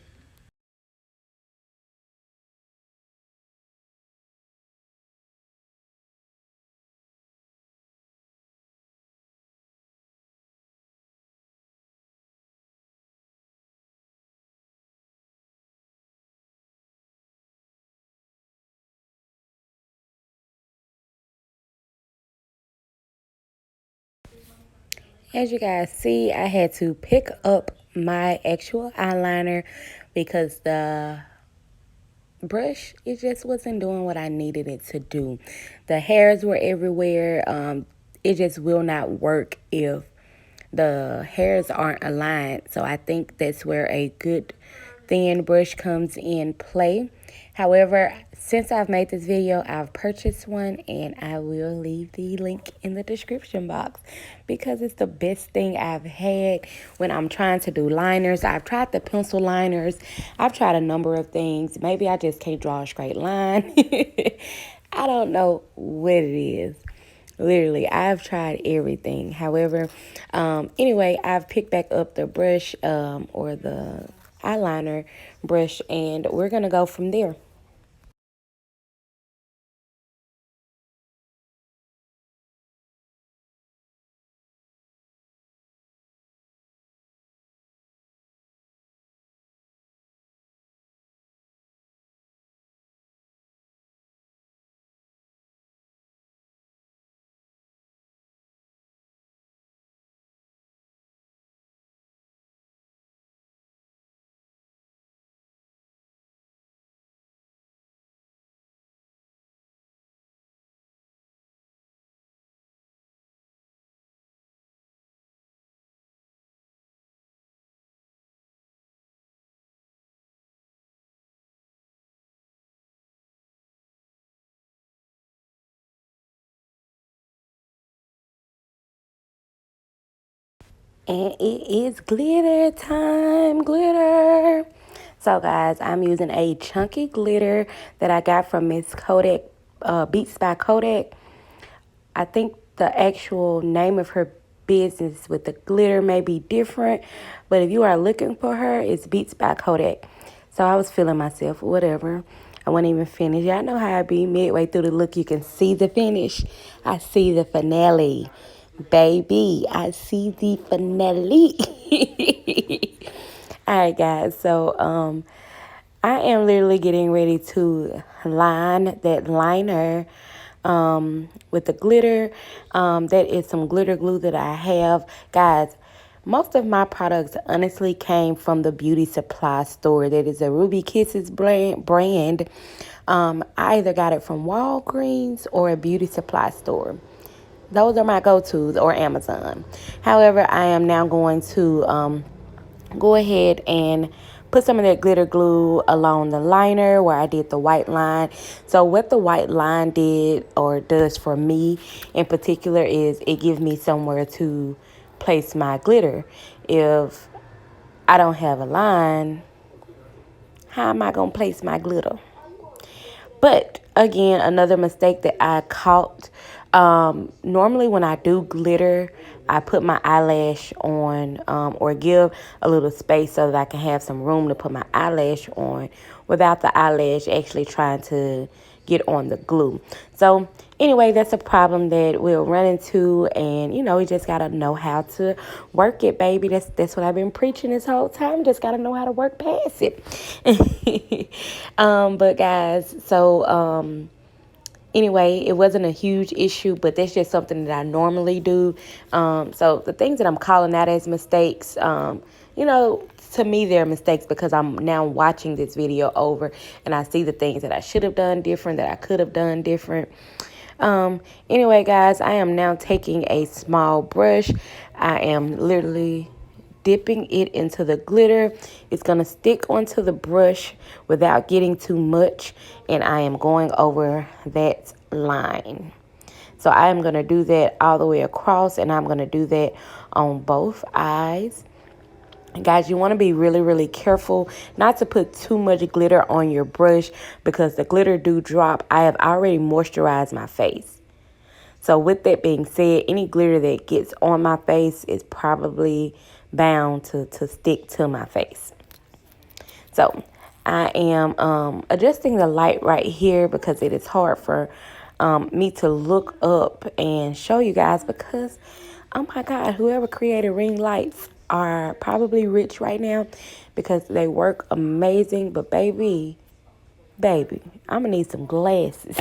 As you guys see, I had to pick up my actual eyeliner because the brush, it just wasn't doing what I needed it to do. The hairs were everywhere. It just will not work if the hairs aren't aligned. So I think that's where a good thin brush comes in play. However, since I've made this video, I've purchased one and I will leave the link in the description box because it's the best thing I've had when I'm trying to do liners. I've tried the pencil liners. I've tried a number of things. Maybe I just can't draw a straight line. I don't know what it is. Literally, I've tried everything. However, anyway, I've picked back up the brush or the eyeliner brush, and we're going to go from there. And it is glitter time, glitter. So guys, I'm using a chunky glitter that I got from Miss Kodak, Beats by Kodak. I think the actual name of her business with the glitter may be different, but if you are looking for her, it's Beats by Kodak. So I was feeling myself, whatever. I wasn't even finished. Y'all know how I be midway through the look. You can see the finish. I see the finale. Baby, I see the finale. All right, guys. So, I am literally getting ready to line that liner with the glitter. That is some glitter glue that I have. Guys, most of my products honestly came from the beauty supply store. That is a Ruby Kisses brand. I either got it from Walgreens or a beauty supply store. Those are my go-tos, or Amazon. However, I am now going to go ahead and put some of that glitter glue along the liner where I did the white line. So what the white line did or does for me in particular is it gives me somewhere to place my glitter. If I don't have a line, how am I going to place my glitter? But again, another mistake that I caught, normally when I do glitter, I put my eyelash on or give a little space so that I can have some room to put my eyelash on without the eyelash actually trying to get on the glue. So anyway, that's a problem that we'll run into, and we just gotta know how to work it, baby. That's what I've been preaching this whole time. Just gotta know how to work past it. But guys, so Anyway, it wasn't a huge issue, but that's just something that I normally do. So the things that I'm calling out as mistakes, you know, to me they're mistakes because I'm now watching this video over and I see the things that I should have done different, that I could have done different. Anyway, guys, I am now taking a small brush. I am literally dipping it into the glitter. It's going to stick onto the brush without getting too much, and I am going over that line. So I am going to do that all the way across, and I'm going to do that on both eyes. And guys, you want to be really, really careful not to put too much glitter on your brush because the glitter do drop. I have already moisturized my face. So with that being said, any glitter that gets on my face is probably bound to stick to my face. So I am adjusting the light right here because it is hard for me to look up and show you guys because, oh my God, whoever created ring lights are probably rich right now because they work amazing. But baby, I'm going to need some glasses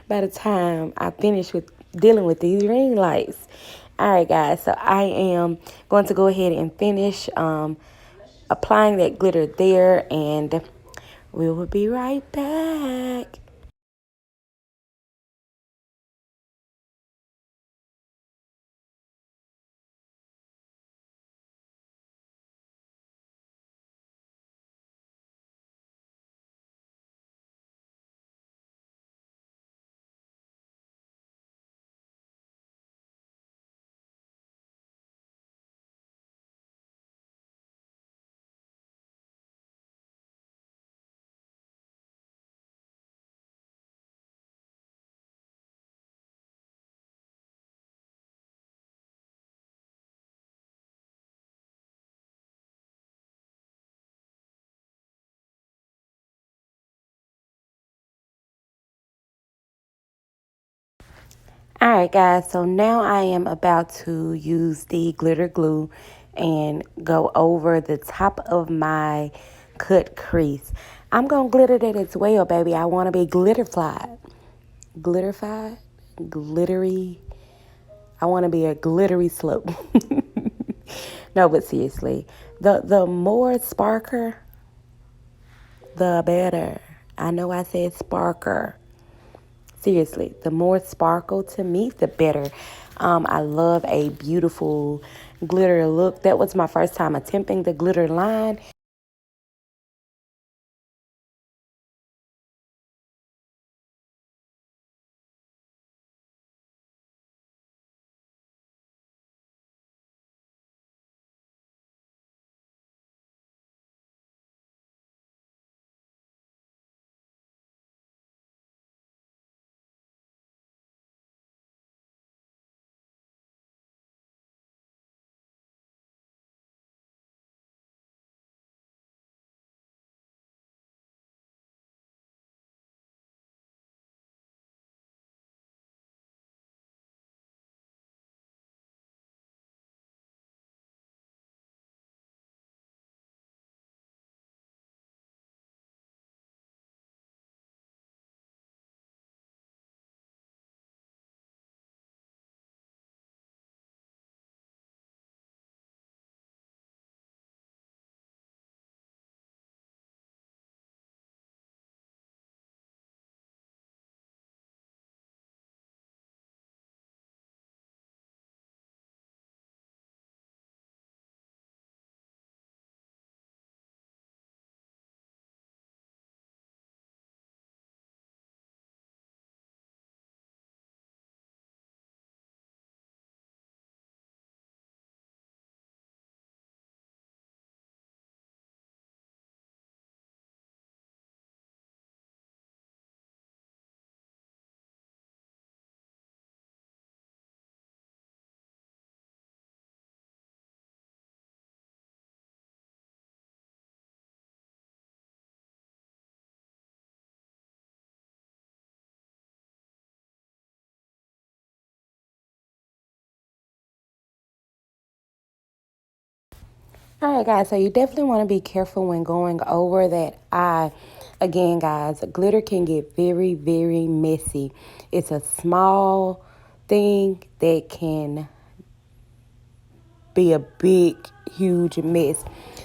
by the time I finish with dealing with these ring lights. All right, guys, so I am going to go ahead and finish applying that glitter there, and we will be right back. All right, guys, so now I am about to use the glitter glue and go over the top of my cut crease. I'm going to glitter that as well, baby. I want to be glitterfied. Glitterfied? Glittery? I want to be a glittery slope. No, but seriously, the more sparker, the better. I know I said sparker. Seriously, the more sparkle to me, the better. I love a beautiful glitter look. That was my first time attempting the glitter line. All right, guys, so you definitely want to be careful when going over that eye. Again, guys, glitter can get very, very messy. It's a small thing that can be a big, huge mess.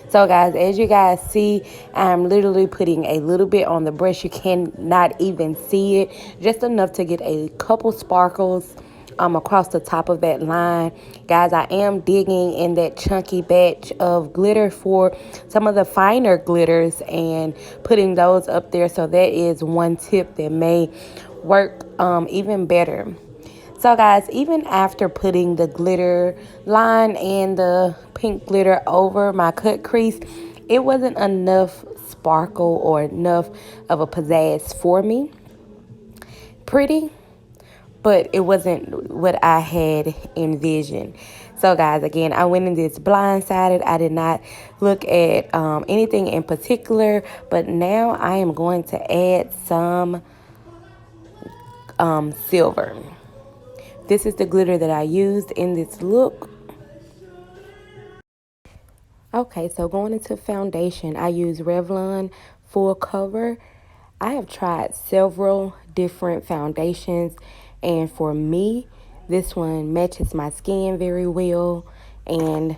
So, guys, as you guys see, I'm literally putting a little bit on the brush. You cannot even see it. Just enough to get a couple sparkles across the top of that line. Guys, I am digging in that chunky batch of glitter for some of the finer glitters and putting those up there. So that is one tip that may work even better. So guys, even after putting the glitter line and the pink glitter over my cut crease, it wasn't enough sparkle or enough of a pizzazz for me. Pretty, but it wasn't what I had envisioned. So guys, again, I went in this blindsided. I did not look at anything in particular, but now I am going to add some silver. This is the glitter that I used in this look. Okay, so going into foundation, I use Revlon Full Cover. I have tried several different foundations, and for me, this one matches my skin very well, and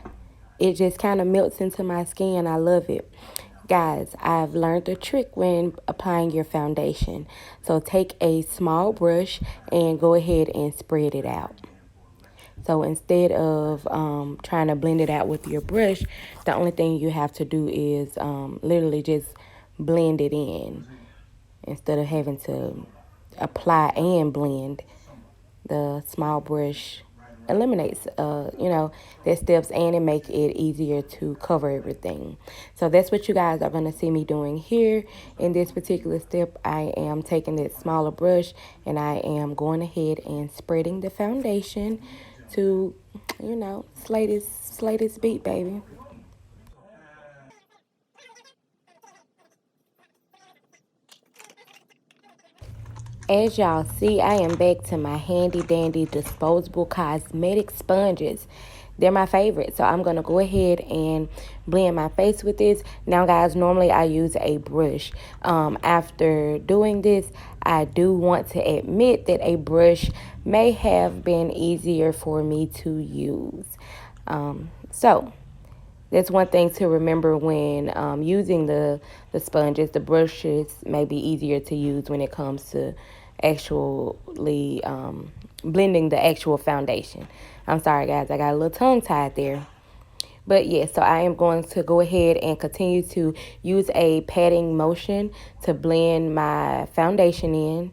it just kind of melts into my skin. I love it. Guys, I've learned a trick when applying your foundation. So take a small brush and go ahead and spread it out. So instead of trying to blend it out with your brush, the only thing you have to do is literally just blend it in instead of having to apply and blend. The small brush eliminates, that steps and it make it easier to cover everything. So that's what you guys are going to see me doing here. In this particular step, I am taking that smaller brush and I am going ahead and spreading the foundation to, slay this beat, baby. As y'all see, I am back to my handy dandy disposable cosmetic sponges. They're my favorite. So I'm going to go ahead and blend my face with this. Now, guys, normally I use a brush. After doing this, I do want to admit that a brush may have been easier for me to use. So that's one thing to remember when using the sponges. The brushes may be easier to use when it comes to actually blending the actual foundation. I'm sorry, guys. I got a little tongue-tied there. But yeah, so I am going to go ahead and continue to use a patting motion to blend my foundation in.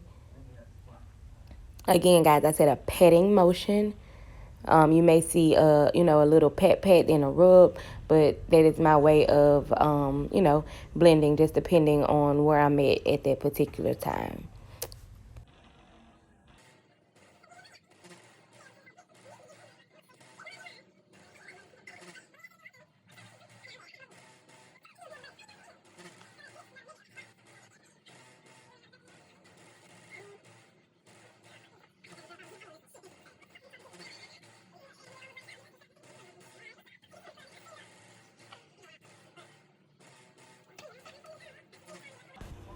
Again, guys, I said a patting motion. You may see a little pat and a rub, but that is my way of blending, just depending on where I'm at that particular time.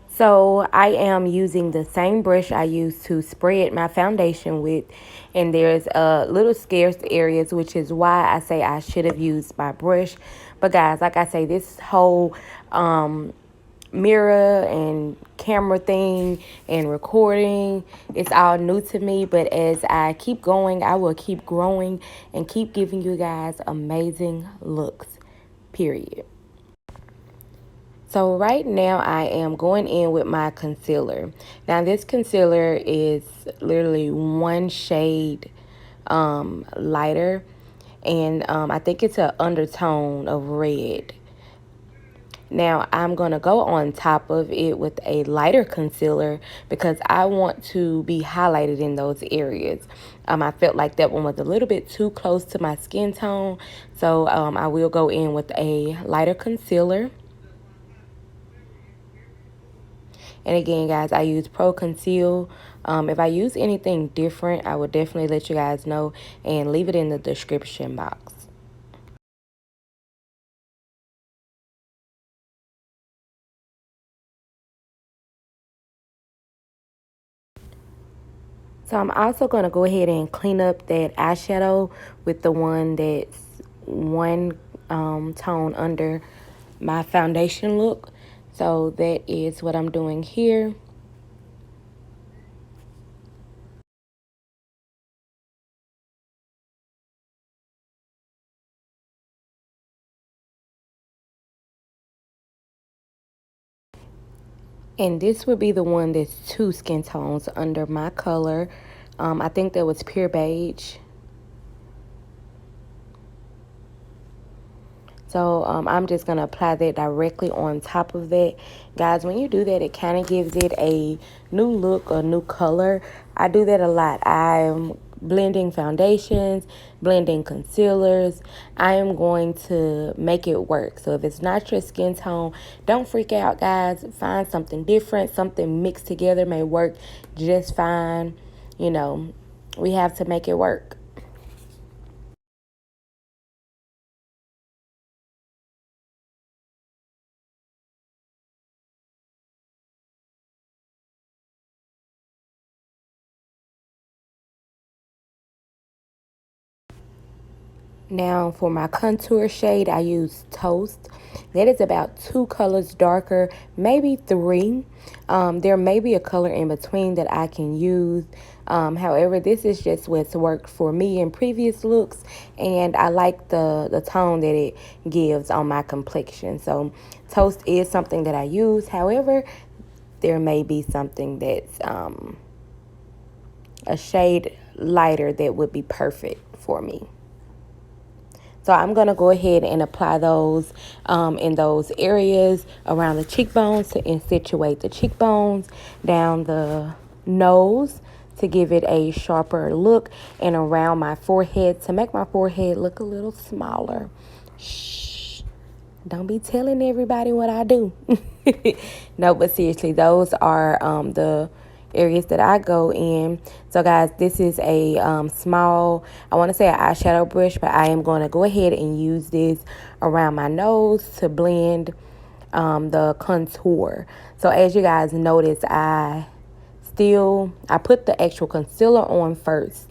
So I am using the same brush I used to spread my foundation with, and there's little scarce areas, which is why I say I should have used my brush. But guys, like I say, this whole mirror and camera thing and recording, it's all new to me. But as I keep going, I will keep growing and keep giving you guys amazing looks, period. So right now I am going in with my concealer. Now this concealer is literally one shade lighter, and I think it's an undertone of red. Now I'm going to go on top of it with a lighter concealer because I want to be highlighted in those areas. I felt like that one was a little bit too close to my skin tone, so I will go in with a lighter concealer. And again, guys, I use Pro Conceal. If I use anything different, I will definitely let you guys know and leave it in the description box. So I'm also going to go ahead and clean up that eyeshadow with the one that's one tone under my foundation look. So that is what I'm doing here. And this would be the one that's two skin tones under my color. I think that was pure beige. So I'm just going to apply that directly on top of that. Guys, when you do that, it kind of gives it a new look, a new color. I do that a lot. I'm blending foundations, blending concealers. I am going to make it work. So if it's not your skin tone, don't freak out, guys. Find something different. Something mixed together may work just fine. You know, we have to make it work. Now for my contour shade, I use Toast. That is about 2 colors darker, maybe 3. There may be a color in between that I can use. However, this is just what's worked for me in previous looks, and I like the tone that it gives on my complexion. So Toast is something that I use. However, there may be something that's a shade lighter that would be perfect for me. So I'm going to go ahead and apply those in those areas around the cheekbones to accentuate the cheekbones, down the nose to give it a sharper look, and around my forehead to make my forehead look a little smaller. Shh. Don't be telling everybody what I do. No, but seriously, those are the areas that I go in. So guys, this is a small, I want to say an eyeshadow brush, but I am going to go ahead and use this around my nose to blend the contour. So as you guys notice, I put the actual concealer on first.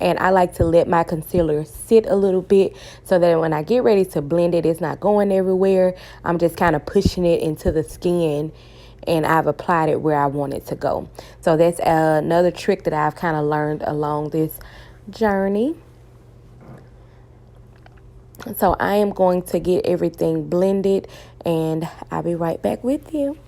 And I like to let my concealer sit a little bit so that when I get ready to blend it, it's not going everywhere. I'm just kind of pushing it into the skin, and I've applied it where I want it to go. So that's another trick that I've kind of learned along this journey. So I am going to get everything blended, and I'll be right back with you.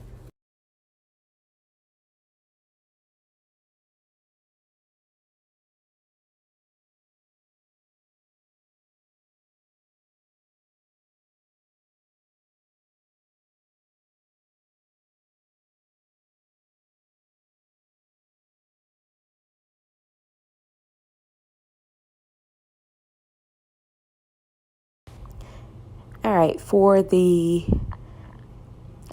All right, for the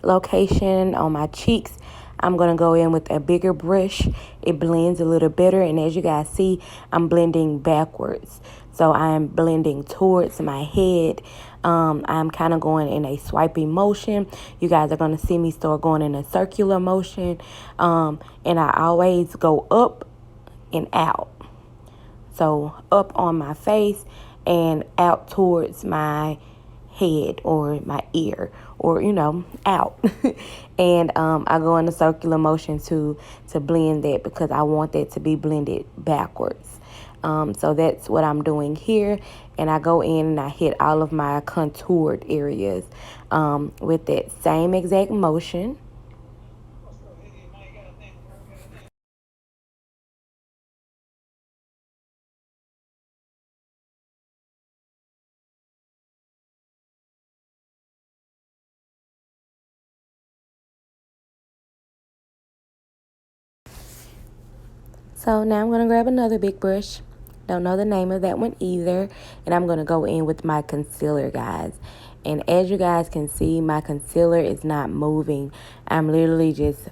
location on my cheeks, I'm going to go in with a bigger brush. It blends a little better, and as you guys see, I'm blending backwards. So I'm blending towards my head. I'm kind of going in a swiping motion. You guys are going to see me start going in a circular motion. And I always go up and out. So up on my face and out towards my head or my ear, or out. And I go in a circular motion to blend that because I want that to be blended backwards. So that's what I'm doing here, and I go in and I hit all of my contoured areas with that same exact motion. So now I'm going to grab another big brush. Don't know the name of that one either. And I'm going to go in with my concealer, guys. And as you guys can see, my concealer is not moving. I'm literally just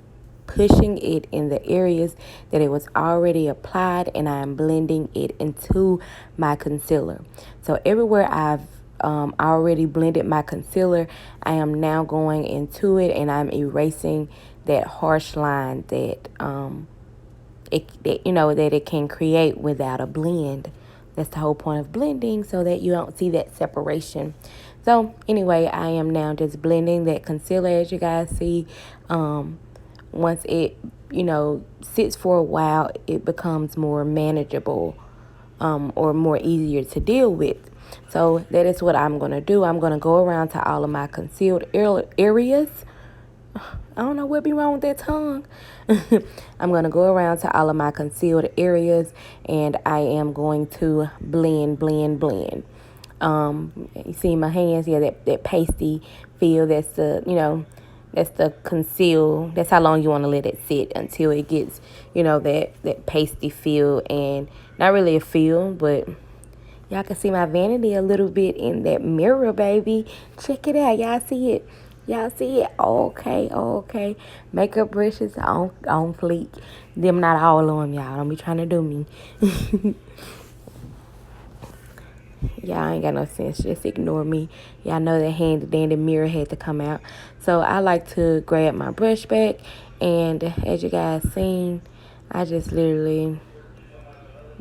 pushing it in the areas that it was already applied, and I'm blending it into my concealer. So everywhere I've already blended my concealer, I am now going into it and I'm erasing that harsh line that that it can create without a blend. That's the whole point of blending, so that you don't see that separation. So anyway, I am now just blending that concealer, as you guys see. Once it, sits for a while, it becomes more manageable, or more easier to deal with. So that is what I'm going to do. I'm going to go around to all of my concealed areas. I don't know what be wrong with that tongue. I'm going to go around to all of my concealed areas, and I am going to blend, blend, blend. You see my hands? Yeah, that pasty feel. That's the conceal. That's how long you want to let it sit until it gets, that pasty feel, and not really a feel, but y'all can see my vanity a little bit in that mirror, baby. Check it out. Y'all see it? Y'all see it? Okay, okay. Makeup brushes on fleek. Them not all on, y'all. Don't be trying to do me. Y'all ain't got no sense. Just ignore me. Y'all know that handy dandy mirror had to come out. So I like to grab my brush back, and as you guys seen, I just literally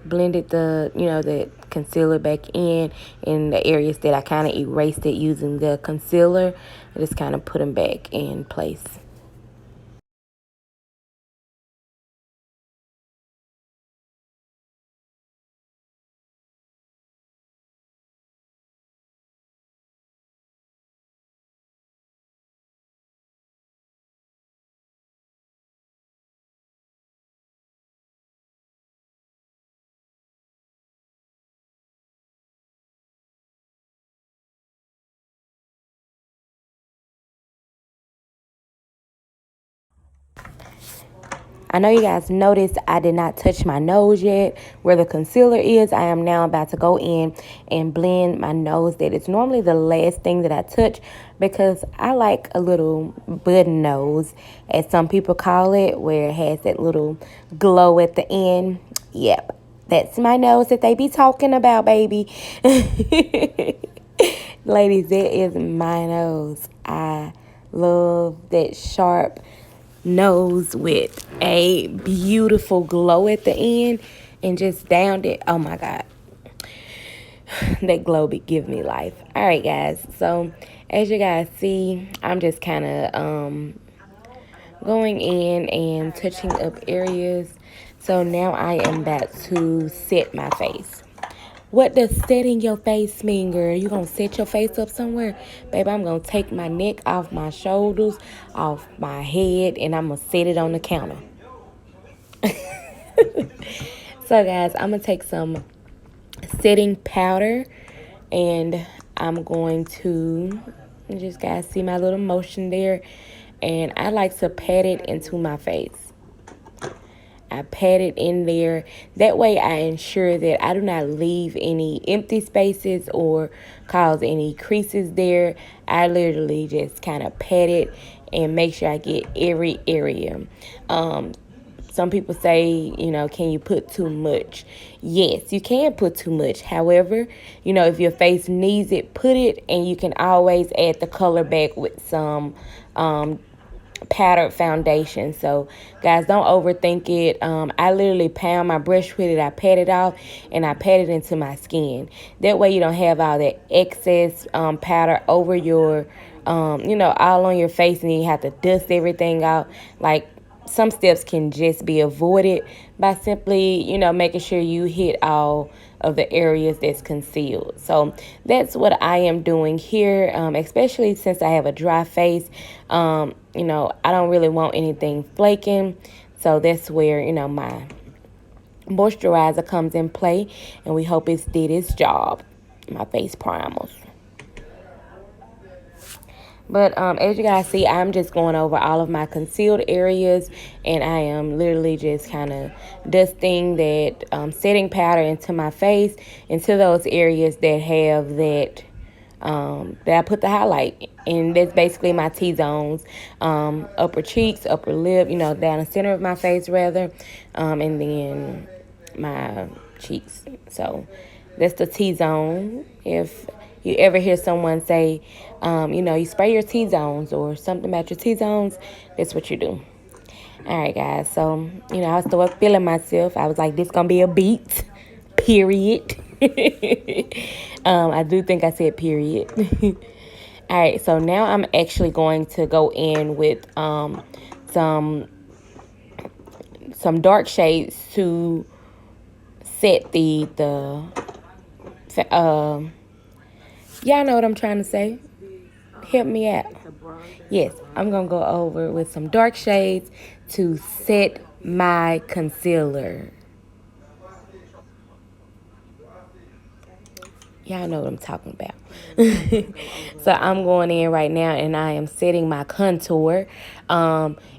blended the concealer back in the areas that I kind of erased it using the concealer. I just kind of put them back in place. I know you guys noticed I did not touch my nose yet where the concealer is. I am now about to go in and blend my nose. That is normally the last thing that I touch, because I like a little button nose, as some people call it, where it has that little glow at the end. Yep, that's my nose that they be talking about, baby. Ladies, that is my nose. I love that sharp nose with a beautiful glow at the end, and just down it. Oh my God. That glow be give me life. All right, guys. So as you guys see, I'm just kind of going in and touching up areas. So now I am about to set my face. What does setting your face mean, girl? You gonna set your face up somewhere? Baby, I'm gonna take my neck off my shoulders, off my head, and I'm gonna set it on the counter. So, guys, I'm gonna take some setting powder, and I'm going to, you just guys see my little motion there, and I like to pat it into my face. I pat it in there. That way I ensure that I do not leave any empty spaces or cause any creases there. I literally just kind of pat it and make sure I get every area. Some people say, can you put too much? Yes, you can put too much. However, if your face needs it, put it, and you can always add the color back with some powdered foundation. So guys, don't overthink it. I literally pound my brush with it. I pat it off, and I pat it into my skin. That way you don't have all that excess powder over your all on your face, and then you have to dust everything out. Like, some steps can just be avoided by simply, making sure you hit all of the areas that's concealed. So that's what I am doing here, especially since I have a dry face. I don't really want anything flaking. So that's where, my moisturizer comes in play, and we hope it's did its job. My face primers. But as you guys see, I'm just going over all of my concealed areas, and I am literally just kind of dusting that setting powder into my face, into those areas that have that I put the highlight. And that's basically my T-zones, upper cheeks, upper lip, down the center of my face rather, and then my cheeks. So that's the T-zone. If you ever hear someone say, you spray your T-zones or something about your T-zones, that's what you do. All right, guys. So, I started feeling myself. I was like, this going to be a beat, period. I do think I said period. All right, so now I'm actually going to go in with some dark shades to set y'all know what I'm trying to say. Help me out. Yes, I'm going to go over with some dark shades to set my concealer. Y'all know what I'm talking about. So I'm going in right now and I am setting my contour.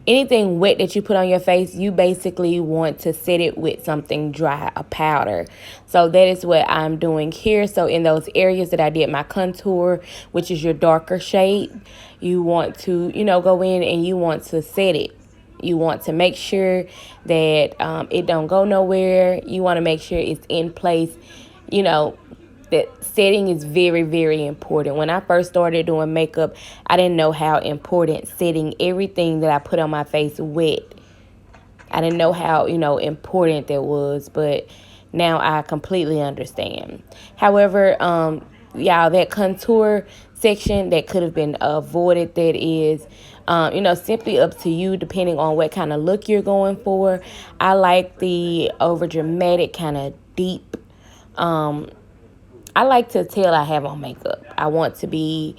Anything wet that you put on your face, you basically want to set it with something dry, a powder. So that is what I'm doing here. So in those areas that I did my contour, which is your darker shade, you want to, go in and you want to set it. You want to make sure that it don't go nowhere. You want to make sure it's in place, that setting is very, very important. When I first started doing makeup, I didn't know how important setting everything that I put on my face wet. I didn't know how, important that was, but now I completely understand. However, y'all, that contour section that could have been avoided, that is, simply up to you depending on what kind of look you're going for. I like the over dramatic kind of deep, I like to tell I have on makeup. I want to be,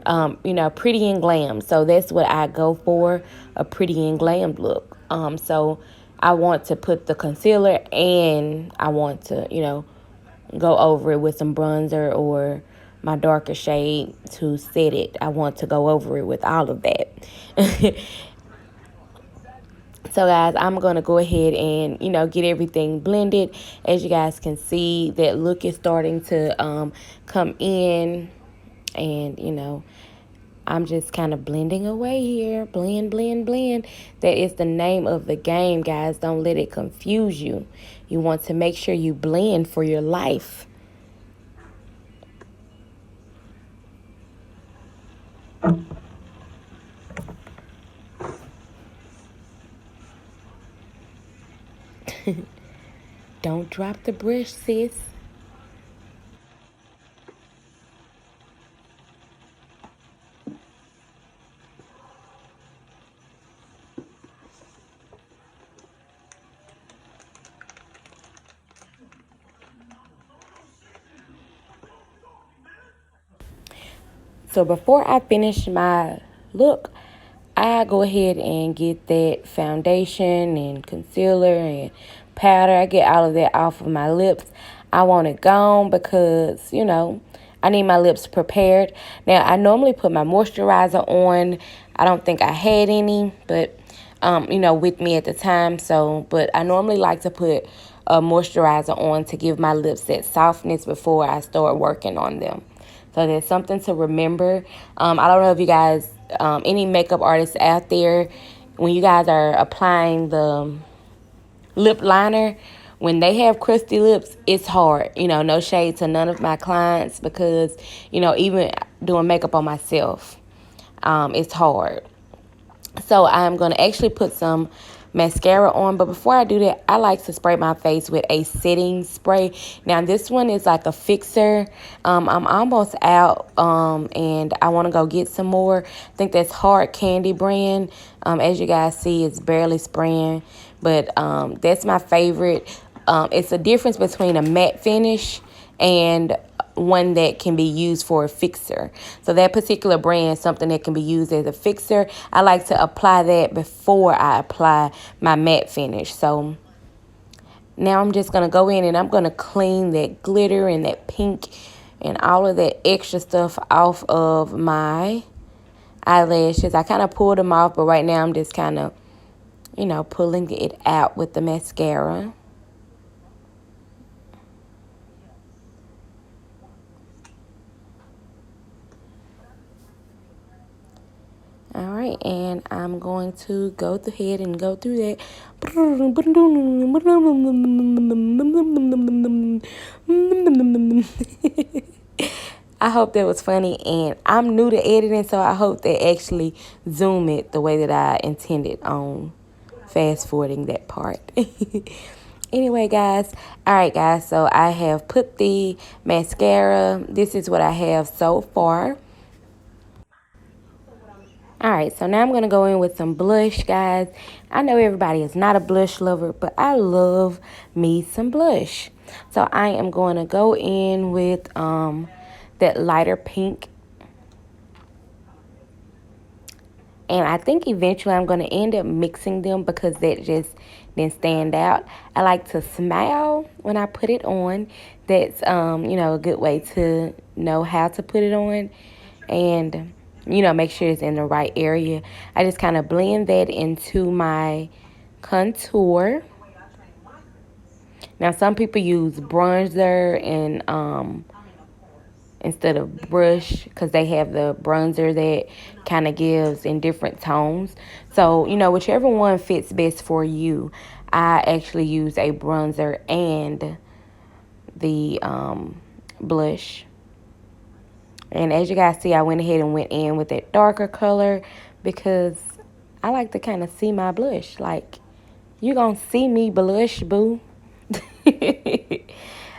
pretty and glam. So that's what I go for, a pretty and glam look. So I want to put the concealer and I want to, go over it with some bronzer or my darker shade to set it. I want to go over it with all of that. So, guys, I'm going to go ahead and, get everything blended. As you guys can see, that look is starting to come in. And, I'm just kind of blending away here. Blend, blend, blend. That is the name of the game, guys. Don't let it confuse you. You want to make sure you blend for your life. Don't drop the brush, sis. So before I finish my look, I go ahead and get that foundation and concealer and powder. I get all of that off of my lips. I want it gone because, I need my lips prepared. Now, I normally put my moisturizer on. I don't think I had any, but, with me at the time. So, but I normally like to put a moisturizer on to give my lips that softness before I start working on them. So there's something to remember. I don't know if you guys, any makeup artists out there, when you guys are applying the lip liner, when they have crusty lips, it's hard. No shade to none of my clients because, even doing makeup on myself, it's hard. So I'm going to actually put some mascara on. But before I do that, I like to spray my face with a setting spray. Now, this one is like a fixer. I'm almost out, and I want to go get some more. I think that's Hard Candy brand. As you guys see, it's barely spraying. But that's my favorite. It's a difference between a matte finish and one that can be used for a fixer. So that particular brand is something that can be used as a fixer. I like to apply that before I apply my matte finish. So now I'm just going to go in and I'm going to clean that glitter and that pink and all of that extra stuff off of my eyelashes. I kind of pulled them off, but right now I'm just kind of, pulling it out with the mascara. All right, and I'm going to go ahead and go through that. I hope that was funny, and I'm new to editing, so I hope they actually zoom it the way that I intended on fast forwarding that part. Anyway, guys. All right, guys. So I have put the mascara. This is what I have so far. All right, so now I'm going to go in with some blush, guys. I know everybody is not a blush lover, but I love me some blush. So I am going to go in with that lighter pink. And I think eventually I'm going to end up mixing them because that just didn't stand out. I like to smile when I put it on. That's, a good way to know how to put it on. And, make sure it's in the right area. I just kind of blend that into my contour. Now, some people use bronzer and instead of brush because they have the bronzer that kind of gives in different tones. So, whichever one fits best for you. I actually use a bronzer and the blush. And as you guys see, I went ahead and went in with that darker color because I like to kind of see my blush. Like, you gonna see me blush, boo.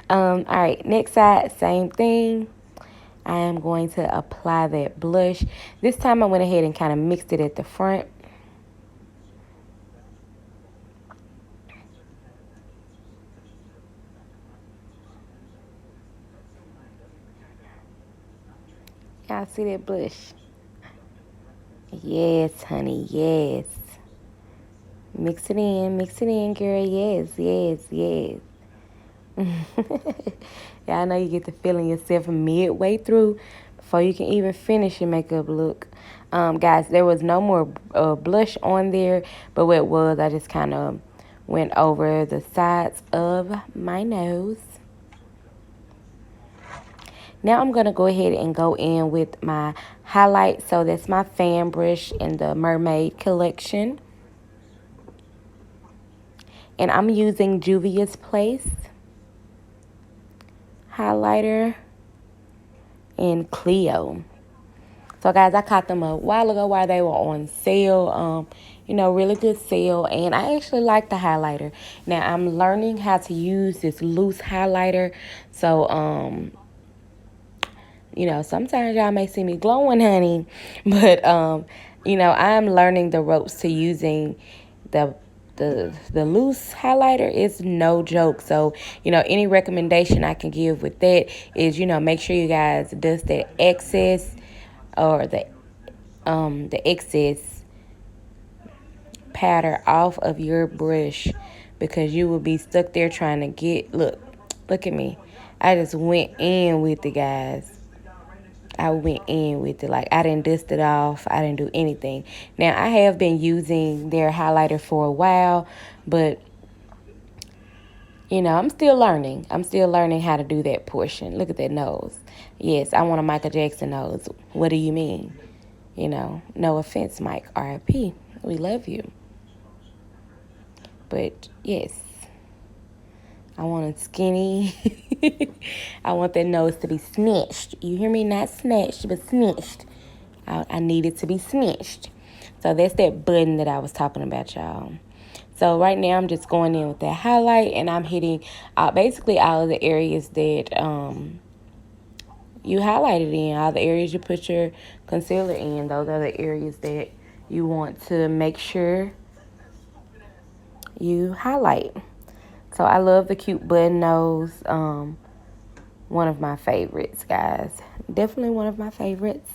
All right, next side, same thing. I am going to apply that blush. This time I went ahead and kind of mixed it at the front. Y'all see that blush? Yes, honey, yes. Mix it in, girl. Yes, yes, yes. Yeah, I know you get the feeling yourself midway through before you can even finish your makeup look. Guys, there was no more blush on there, but what it was, I just kind of went over the sides of my nose. Now I'm going to go ahead and go in with my highlight. So that's my fan brush in the Mermaid collection. And I'm using Juvia's Place highlighter in Clio. So, guys, I caught them a while ago while they were on sale. Really good sale. And I actually like the highlighter. Now, I'm learning how to use this loose highlighter. So, sometimes y'all may see me glowing, honey. But, I'm learning the ropes to using the loose highlighter. Is no joke. So, any recommendation I can give with that is, make sure you guys dust that excess or the excess powder off of your brush, because you will be stuck there trying to look at me. I just went in with it, guys. I went in with it. Like, I didn't dust it off. I didn't do anything. Now, I have been using their highlighter for a while, but, I'm still learning. I'm still learning how to do that portion. Look at that nose. Yes, I want a Michael Jackson nose. What do you mean? No offense, Mike. R.I.P. We love you. But, yes. I want it skinny. I want that nose to be snatched. You hear me? Not snatched, but snatched. I need it to be snatched. So that's that button that I was talking about, y'all. So right now I'm just going in with that highlight, and I'm hitting basically all of the areas that you highlighted in. All the areas you put your concealer in. Those are the areas that you want to make sure you highlight. So I love the cute button nose. One of my favorites, guys. Definitely one of my favorites.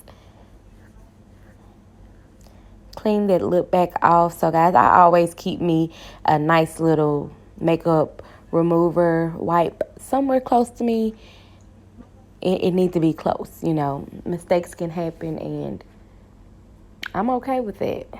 Clean that lip back off. So, guys, I always keep me a nice little makeup remover wipe somewhere close to me. It needs to be close, Mistakes can happen, and I'm okay with it.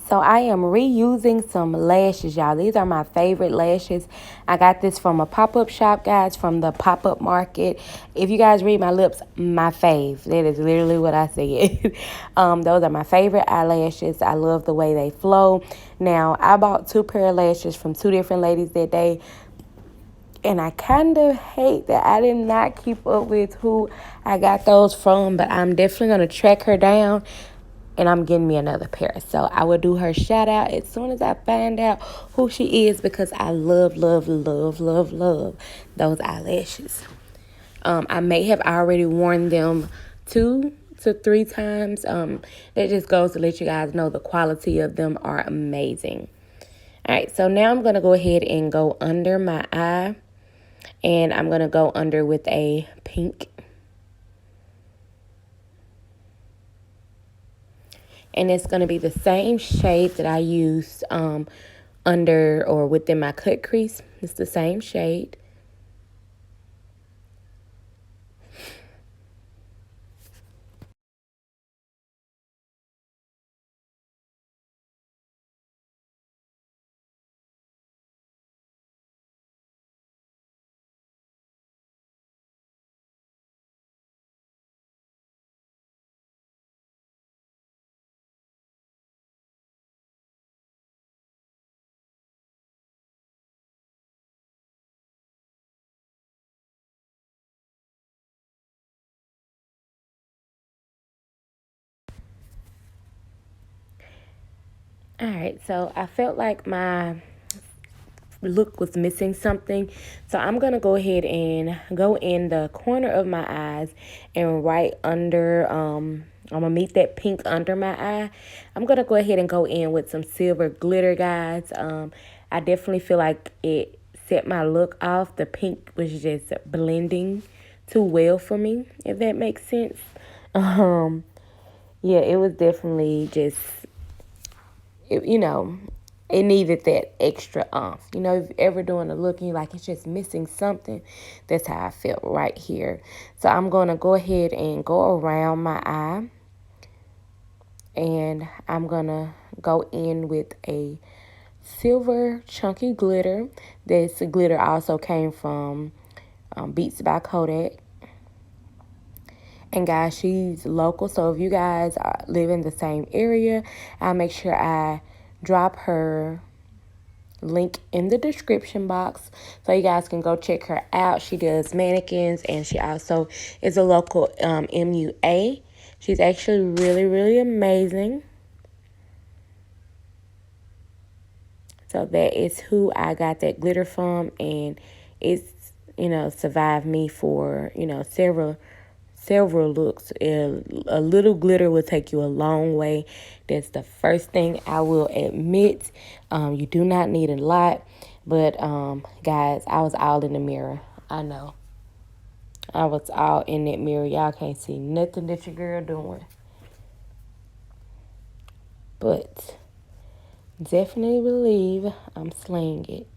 So I am reusing some lashes, y'all. These are my favorite lashes. I got this from a pop-up shop, guys, from the pop-up market. If you guys read my lips, my fave. That is literally what I said. Those are my favorite eyelashes. I love the way they flow. Now, I bought 2 pair of lashes from 2 different ladies that day. And I kind of hate that I did not keep up with who I got those from. But I'm definitely going to track her down and I'm getting me another pair. So I will do her shout out as soon as I find out who she is, because I love, love, love, love, love those eyelashes. I may have already worn them 2 to 3 times. That just goes to let you guys know the quality of them are amazing. All right, so now I'm going to go ahead and go under my eye, and I'm going to go under with a pink. And it's going to be the same shade that I used under or within my cut crease. It's the same shade. All right, so I felt like my look was missing something, so I'm gonna go ahead and go in the corner of my eyes and right under I'm gonna meet that pink under my eye. I'm gonna go ahead and go in with some silver glitter, guys. I definitely feel like it set my look off. The pink was just blending too well for me, if that makes sense. Yeah, it was definitely just, it needed that extra oomph. If you're ever doing a look and you're like, it's just missing something, that's how I felt right here. So I'm going to go ahead and go around my eye, and I'm going to go in with a silver chunky glitter. This glitter also came from Beats by Kodak. And guys, she's local, so if you guys live in the same area, I'll make sure I drop her link in the description box so you guys can go check her out. She does mannequins, and she also is a local MUA. She's actually really, really amazing. So that is who I got that glitter from, and it's, survived me for, several looks. A little glitter will take you a long way. That's the first thing I will admit. You do not need a lot, but guys, I was all in the mirror. I know. I was all in that mirror. Y'all can't see nothing that your girl doing. But definitely believe I'm slaying it.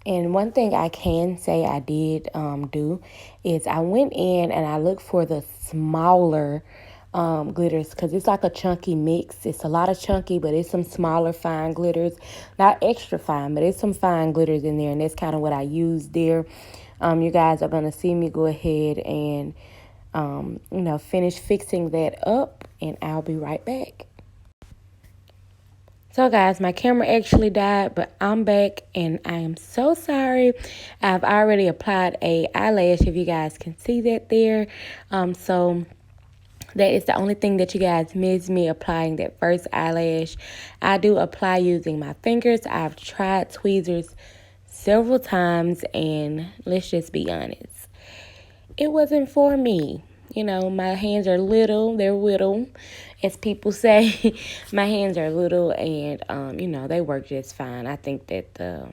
And one thing I can say I did do is I went in and I looked for the smaller glitters, because it's like a chunky mix. It's a lot of chunky, but it's some smaller fine glitters. Not extra fine, but it's some fine glitters in there, and that's kind of what I used there. You guys are going to see me go ahead and, finish fixing that up, and I'll be right back. So guys, my camera actually died, but I'm back, and I am so sorry. I've already applied a eyelash, if you guys can see that there. So that is the only thing that you guys missed, me applying that first eyelash. I do apply using my fingers. I've tried tweezers several times, and let's just be honest, it wasn't for me. My hands are little. They're little, as people say. My hands are little, and they work just fine. I think that the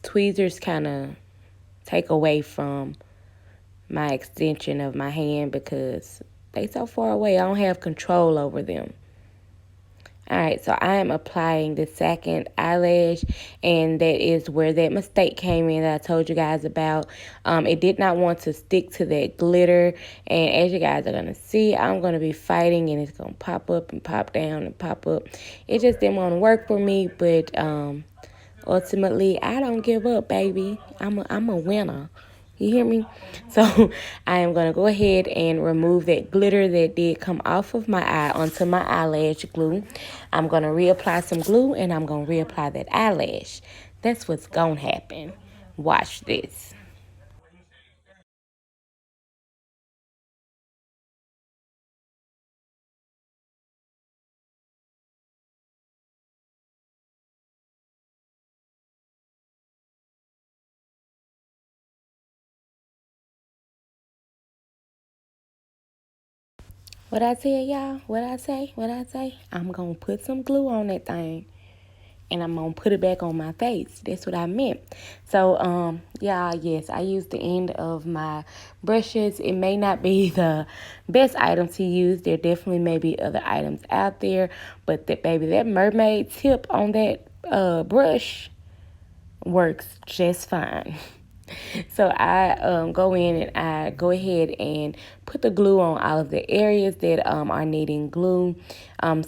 tweezers kind of take away from my extension of my hand, because they so far away. I don't have control over them. All right, so I am applying the second eyelash, and that is where that mistake came in that I told you guys about. It did not want to stick to that glitter, and as you guys are going to see, I'm going to be fighting, and it's going to pop up and pop down and pop up. It just didn't want to work for me, but ultimately, I don't give up, baby. I'm a winner. You hear me? So I am going to go ahead and remove that glitter that did come off of my eye onto my eyelash glue. I'm going to reapply some glue and I'm going to reapply that eyelash. That's what's going to happen. Watch this. What I tell y'all? What I say? What I say? I'm going to put some glue on that thing. And I'm gonna put it back on my face. That's what I meant. So, yeah, yes, I use the end of my brushes. It may not be the best item to use. There definitely may be other items out there, but that baby, that mermaid tip on that brush works just fine. So I go in and I go ahead and put the glue on all of the areas that are needing glue.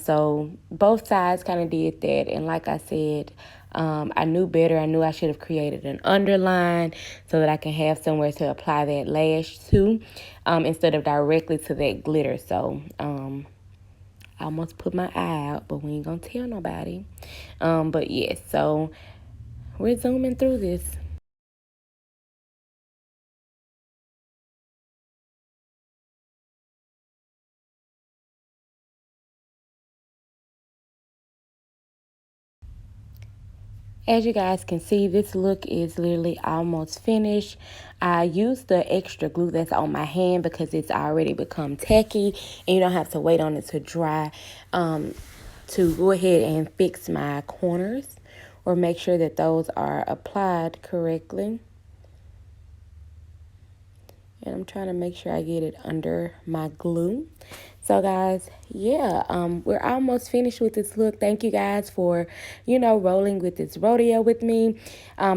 So both sides kind of did that. And like I said, I knew better. I knew I should have created an underline so that I can have somewhere to apply that lash to instead of directly to that glitter. So I almost put my eye out, but we ain't going to tell nobody. But yes, so we're zooming through this. As you guys can see, this look is literally almost finished. I used the extra glue that's on my hand because it's already become tacky and you don't have to wait on it to dry to go ahead and fix my corners or make sure that those are applied correctly. And I'm trying to make sure I get it under my glue. So guys, yeah, we're almost finished with this look. Thank you guys for, rolling with this rodeo with me.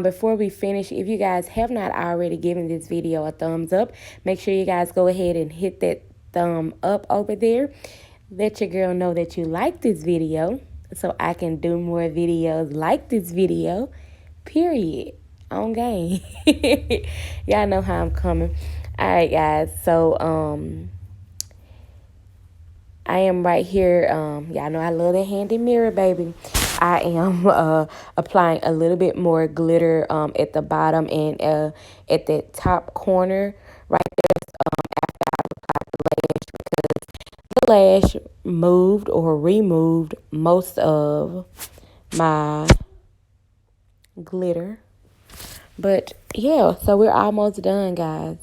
Before we finish, if you guys have not already given this video a thumbs up, make sure you guys go ahead and hit that thumb up over there. Let your girl know that you like this video so I can do more videos like this video, period. On game. Y'all know how I'm coming. All right, guys. So, I am right here. Y'all know I love that handy mirror, baby. I am applying a little bit more glitter at the bottom and at the top corner right there after I applied the lash because the lash moved or removed most of my glitter. But yeah, so we're almost done, guys.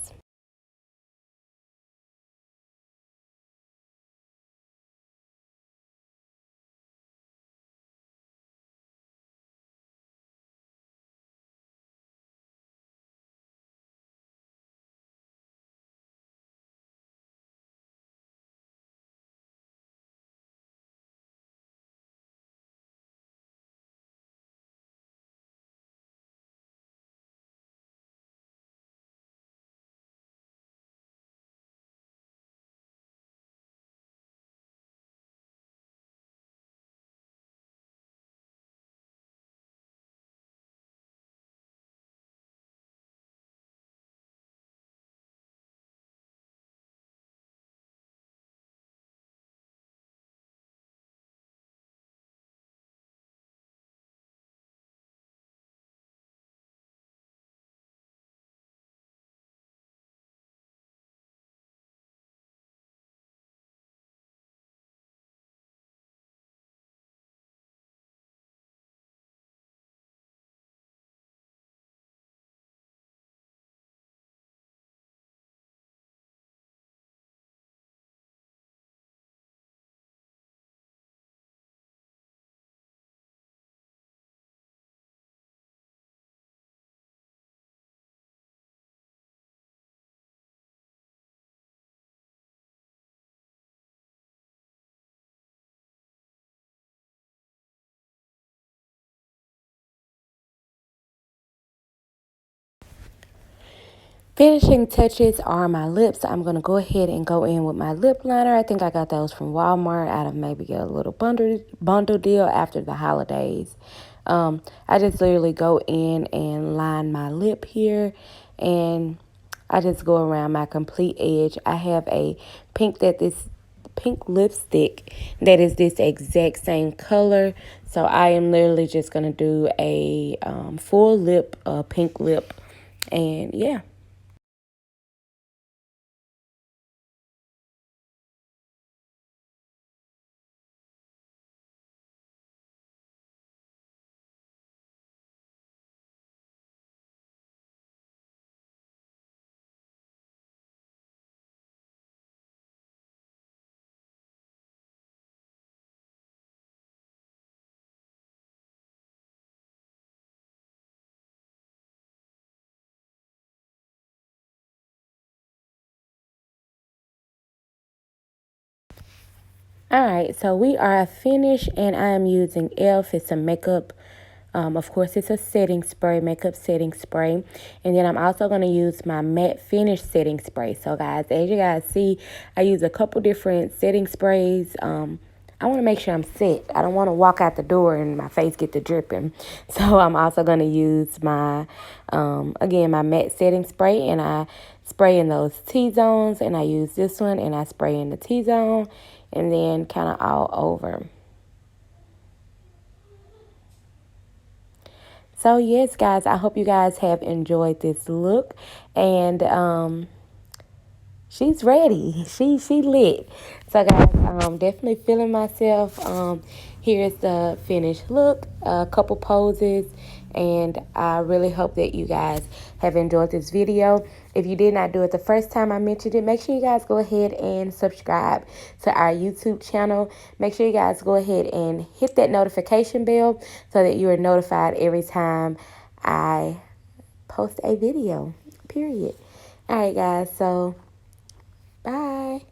Finishing touches are my lips. I'm going to go ahead and go in with my lip liner. I think I got those from Walmart out of maybe a little bundle deal after the holidays. I just literally go in and line my lip here, and I just go around my complete edge. I have a pink lipstick that is this exact same color. So I am literally just going to do a full lip, pink lip, and yeah. All right, so we are finished, and I am using e.l.f. It's a makeup. Of course, it's a setting spray, makeup setting spray. And then I'm also going to use my matte finish setting spray. So, guys, as you guys see, I use a couple different setting sprays. I want to make sure I'm set. I don't want to walk out the door and my face get to dripping. So, I'm also going to use my, again, my matte setting spray. And I spray in those T-zones. And I use this one, and I spray in the T-zone. And then kind of all over. So yes, guys, I hope you guys have enjoyed this look. And she's ready. She lit. So guys, definitely feeling myself. Here's the finished look, a couple poses, and I really hope that you guys have enjoyed this video. If you did not do it the first time I mentioned it, make sure you guys go ahead and subscribe to our YouTube channel. Make sure you guys go ahead and hit that notification bell so that you are notified every time I post a video, period. All right, guys, so bye.